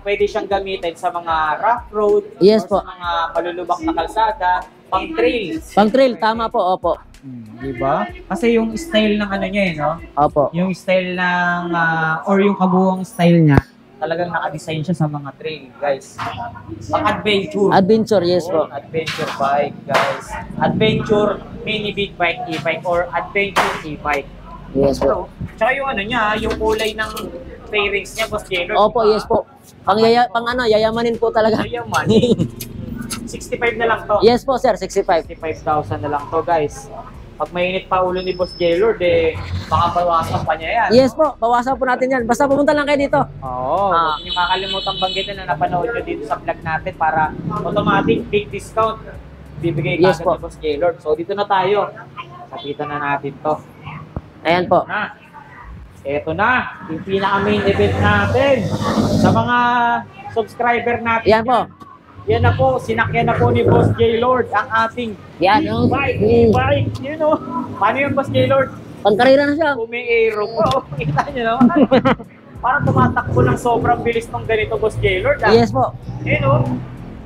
pwede siyang gamitin sa mga rough road Yes or po. sa mga malulubak na kalsada, pang trail. Pang trail, tama po, opo. Diba? Kasi yung style ng ano niya, no? Opo. Yung style ng, or yung kabuuang style niya, talagang naka-design siya sa mga trail, guys. Pang-adventure. Adventure, yes po. Adventure bike, guys. Adventure mini big bike e-bike or adventure e-bike. Yes po. Tsaka yung ano niya, yung kulay ng fairings niya, Boss Jaylord. Opo, yes po. Yayamanin po talaga. Yaman. 65 na lang to. Yes po, sir, 65. 65,000 na lang to, guys. Pag mainit pa ulo ni Boss Jaylord, baka bawasan pa niya yan. Yes po, bawasan po natin yan. Basta pumunta lang kayo dito. Oo. Huwag niyo kakalimutan banggitin na napanood nyo dito sa vlog natin para automatic big discount bibigay Yes kagad po. ni Boss Jaylord. So dito na tayo. Sapitan na natin to. Ayan po. Ito na. Yung pinaka-main event natin. Sa mga subscriber natin. Yan po. Yan na po. Sinakyan na po ni Boss Jaylord ang ating Yan, big oh. bike. Mm. Bike. Yun o. Paano yung Boss Jaylord? Pangkarira na siya. Umi-aero po. Kita nyo naman. Parang tumatakbo ng sobrang bilis ng ganito, Boss Jaylord. Yes po. Yun o.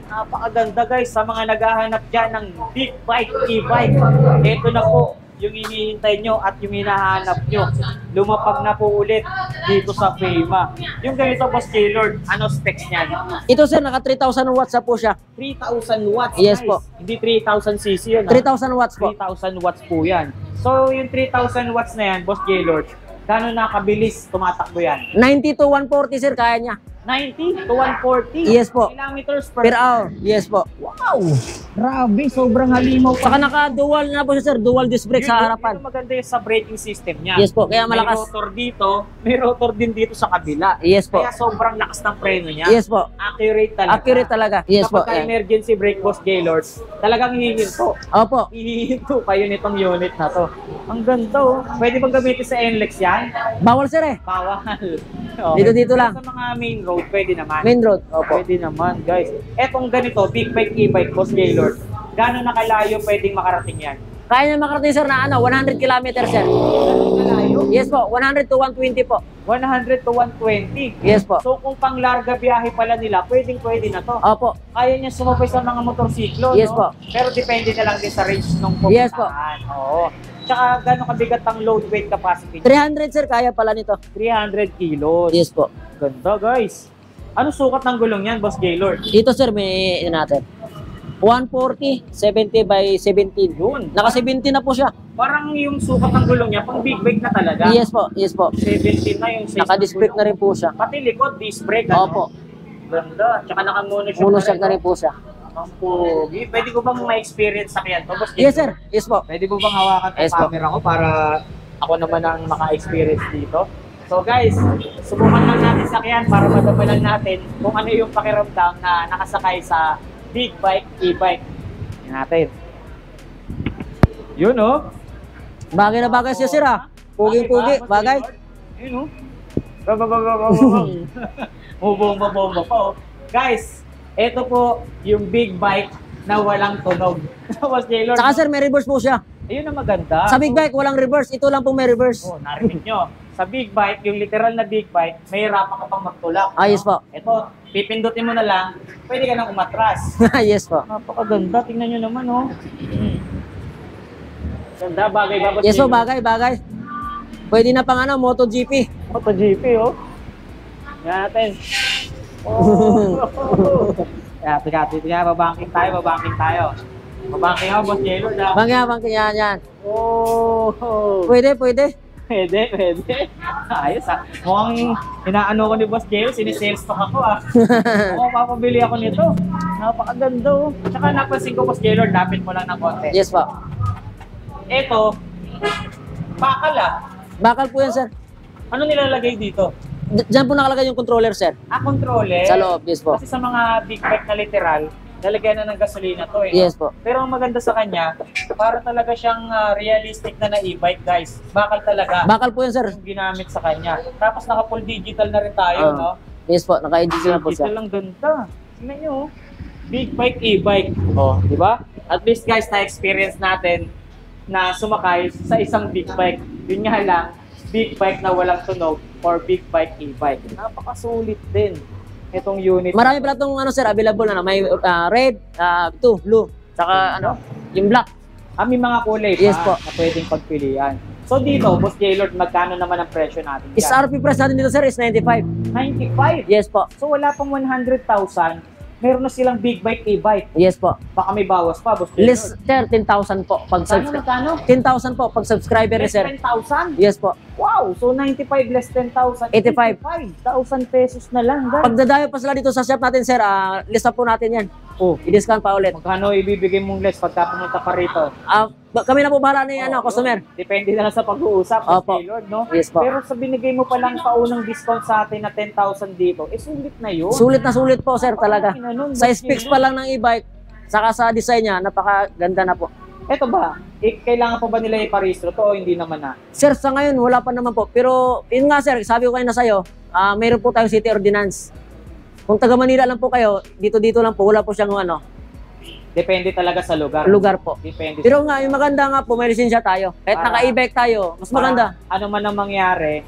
Napakaganda guys sa mga naghahanap dyan ng big bike, e-bike. Ito na po yung hinihintay nyo at yung hinahanap nyo. Lumapag na po ulit dito sa FEMA. Yung ganito, Boss Jaylord, ano specs niyan? Ito sir, naka 3,000 watts na po siya. 3,000 watts. Yes guys. po. Hindi 3,000 cc yun. 3,000 watts po. 3,000 watts po yan. So, yung 3,000 watts na yan, Boss Jaylord, gano'n nakabilis tumatakbo yan? 90 to 140 sir, kaya niya. 90 to 140 Yes po. kilometers Per hour. Yes po. Wow! Grabe, sobrang halimaw pa. Saka naka-dual na po siya sir, dual disc brake sa harapan. Yun ang maganda yung sa braking system niya. Yes po, kaya malakas. May rotor dito, may rotor din dito sa kabila. Yes po. Kaya sobrang lakas ng preno niya. Yes po. Accurate talaga. Accurate talaga. Yes po. Kapag Ayan. emergency brake, Boss Jaylord, talagang hihinto. Opo. Hihinto kayo nitong unit na to. Ang ganda oh. Pwede bang gamitin sa NLEX yan? Bawal sir eh. Bawal. Dito lang. Sa mga main road, pwede naman. Main road. Opo. Pwede naman, guys. Etong ganito, big bike, e-bike, Boss Jaylord, gano'n na kalayo pwedeng makarating yan? Kaya niya makarating sir na 100 kilometers sir. Gano'n kalayo? Yes po, 100 to 120 po. 100 to 120. Yes po. So kung pang larga biyahe pala nila, pwede na to. Opo. Kaya niya sumabay sa mga motorsiklo, Yes no? po. Pero depende na lang din sa range nung pupuntahan. Yes po. Oo. Tsaka gano'ng kabigat ang load weight capacity? 300 sir, kaya pala nito. 300 kilos. Yes po. Ganda, guys. Ano sukat ng gulong yan, Boss Gaylord? Dito sir, may natin. 140, 70 by 17. Yun. Naka 70 na po siya. Parang yung sukat ng gulong niya, pang big bike na talaga. Yes po, yes po. 17 na yung size Naka-disc brake na rin po siya. Pati likod, disc brake. Ano? Opo. Ganda. Tsaka naka-monoshock Monoshock na rin po siya. Ang pogi. Pwede ko bang ma-experience sa kyan to, Boss Yes Gaylord? sir, yes po. Pwede mo bang hawakan ang Yes po. camera ko para ako naman ang maka-experience dito? So guys, subukan lang natin sakyan para madabalan natin kung ano yung pakiramdam na nakasakay sa big bike, e-bike. Yan natin. Yun oh. Bagay na bagay siya sir ah. Puging-pugi, bagay. Yun oh. Bomba pa oh. Guys, ito po yung big bike na walang tunog. Boss Jaylord. Saka sir, may reverse po siya. Ayun ang maganda. Sa big bike, walang reverse. Ito lang po may reverse. Oh, narinig nyo. Sa big bike, yung literal na big bike, may hirapan ka pang magtulak. Yes po. Ito, pipindutin mo na lang, pwede ka nang umatras. Yes po. Napakaganda, tingnan nyo naman, oh. Ganda, bagay ba? Yes po, bagay, bagay. Pwede na pang ano, MotoGP. MotoGP, oh. Yan natin. Oh. Tiga, babangking tayo. Babangking ako, Boss Jaylord, ah. Bangya, yan. Oh. Pwede, pwede. Pwede. Ayos ah. Mukhang inaano ko ni Boss Jaylord, sinisales talk ako ah. Mukhang papabili ako nito. Napakaganda oh. Tsaka napansin ko, Boss Jaylord, lapit mo lang ng konti. Yes po. Ito, bakal ah. Bakal po yan, sir. Ano nilalagay dito? Diyan po nakalagay yung controller, sir. Controller. Sa loob, yes po. Kasi sa mga big bike na literal, lalagyan na ng gasolina to eh. Yes po. Pero ang maganda sa kanya, para talaga siyang realistic na e-bike guys. Bakal talaga. Bakal po yan, sir. Yung ginamit sa kanya. Tapos naka full digital na rin tayo, no? Yes po, naka-edit na po Digital siya. lang ganda. Tingnan nyo, oh. Big bike, e-bike. Oh, di ba? At least guys, na-experience natin na sumakay sa isang big bike. Yun nga lang, big bike na walang tunog or big bike, e-bike. Napakasulit din itong unit. Marami pala itong ano, sir, available na. May red, blue, saka ano, yung black. May mga kulay pa Yes po. na pwedeng pagpilian. So dito, Boss Jaylord, magkano naman ang presyo natin Is dyan? RP price natin dito sir is 95. 95. Yes po. So wala pang 100,000, meron na silang big bike, e-bike. Yes po. Baka may bawas pa, Boss Jaylord. Less sir 10,000 po pag subscribe. Magkano? 10,000 po pag subscriber ni Less sir. 10,000? Yes po. Wow! So 95 less 10,000. 85. 85,000 pesos na lang, guys. Pag dadayo pa sila dito sa shop natin sir, lista po natin yan. Oh, I-discount pa ulit. magkano ibibigay mong less pagka pumunta pa rito? Kami na po bahala ni customer. Depende na lang sa pag-uusap, Boss Opo. Jaylord, no? Yes po. Pero sa binigay mo palang paunang discount sa atin na 10,000 dito, sulit na yun. Sulit na sulit po sir talaga. Ang ina nun, Sa Boss specs Jaylord. pa lang ng e-bike, saka sa design niya, napakaganda na po. Eto ba, kailangan pa ba nila iparehistro to o hindi naman na? Sir, sa ngayon, wala pa naman po. Pero, yun nga sir, sabi ko kayo na sa'yo, mayroon po tayong city ordinance. Kung taga Manila lang po kayo, dito lang po, wala po siyang Depende talaga sa lugar. lugar po. Depende. Pero nga, yung maganda nga po, may lisensya tayo. Kahit Para- naka-e-bike tayo, mas maganda. Ano man ang mangyari,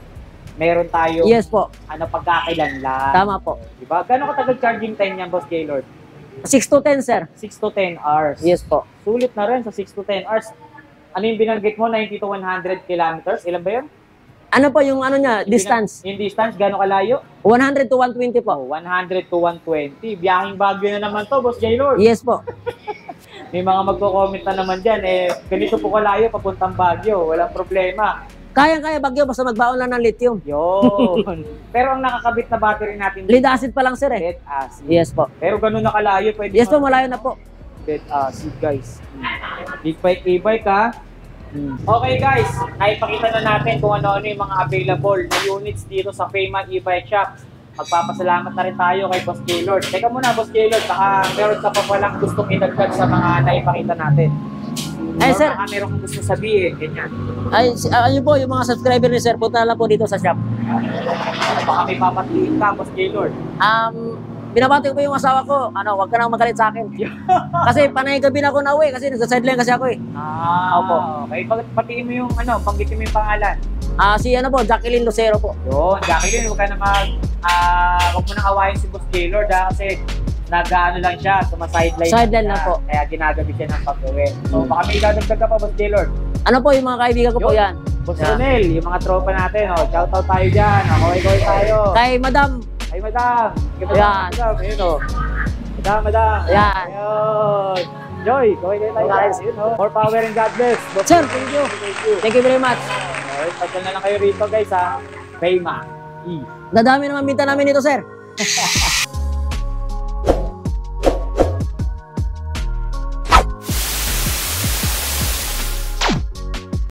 meron tayo Yes po, pagkakakilanlan. tama po. Diba? Gano'ng katagal charging time niyan, Boss Jaylord? 6 to 10 sir. 6 to 10 hours. Yes po. Sulit na rin sa 6 to 10 hours. Ano yung binanggit mo? 90 to 100 kilometers? Ilan ba yun? Ano po yung ano niya, distance? Yung distance, gano'ng kalayo? 100 to 120 po. 100 to 120. Biyahing Baguio na naman to, Boss Jaylord. Yes po. May mga magko-comment na naman dyan, ganito po kalayo, papuntang Baguio. Walang problema. Kaya-kaya Bagyo, basta magbaon lang ng lithium. Yun. Pero ang nakakabit na battery natin, Lead acid pa lang sir eh. lead acid. Yes po. Pero ganun na kalayo, pwede Yes po, malayo na po. lead acid, guys. Big bike, e-bike, ha? Okay, guys. Naipakita na natin kung ano-ano yung mga available na units dito sa Fema e-bike shop. Magpapasalamat na rin tayo kay Boss Jaylord. Teka muna, Boss Jaylord, baka meron ka pa palang gustong idagdag sa mga naipakita natin. Ay, Or sir. baka meron kang gusto sabihin, ganyan. Ayun po, yung mga subscriber ni sir, punta na lang po dito sa shop. Baka may papatiin ka, Boss Jaylord. Binabati ko po yung asawa ko, wag ka nang magalit sa akin. Kasi panay gabi na ako nauwi kasi nagsa-sideline kasi ako eh. Opo. Okay, patiin mo yung banggitin mo yung pangalan. Si Jacqueline Lucero po. Yun, Jacqueline, huwag ka na huwag mo nang awayin si Boss Jaylord kasi lang siya, suma-sideline Sideline siya. na po. Kaya ginagabi siya ng pag-uwi. So baka may dadagdag ka pa, Boss Jaylord. Ano po yung mga kaibigan ko po Yun. yan? Boss Yeah. Ronel, yung mga tropa natin, shoutout tayo dyan. Kaway-kaway tayo. Kay Madam, Ay, madam. Ayan. Madam, ayun o. Madam. Ayan. Ayun. Joy, kaway-kaway tayo. Guys. Ayun, o. More power and God bless. Boss Sir, Ronel, thank you. Thank you. Thank you very much. Okay, pagka na lang kayo rito, guys, ha. Fema. Dadami naman binta namin dito, sir.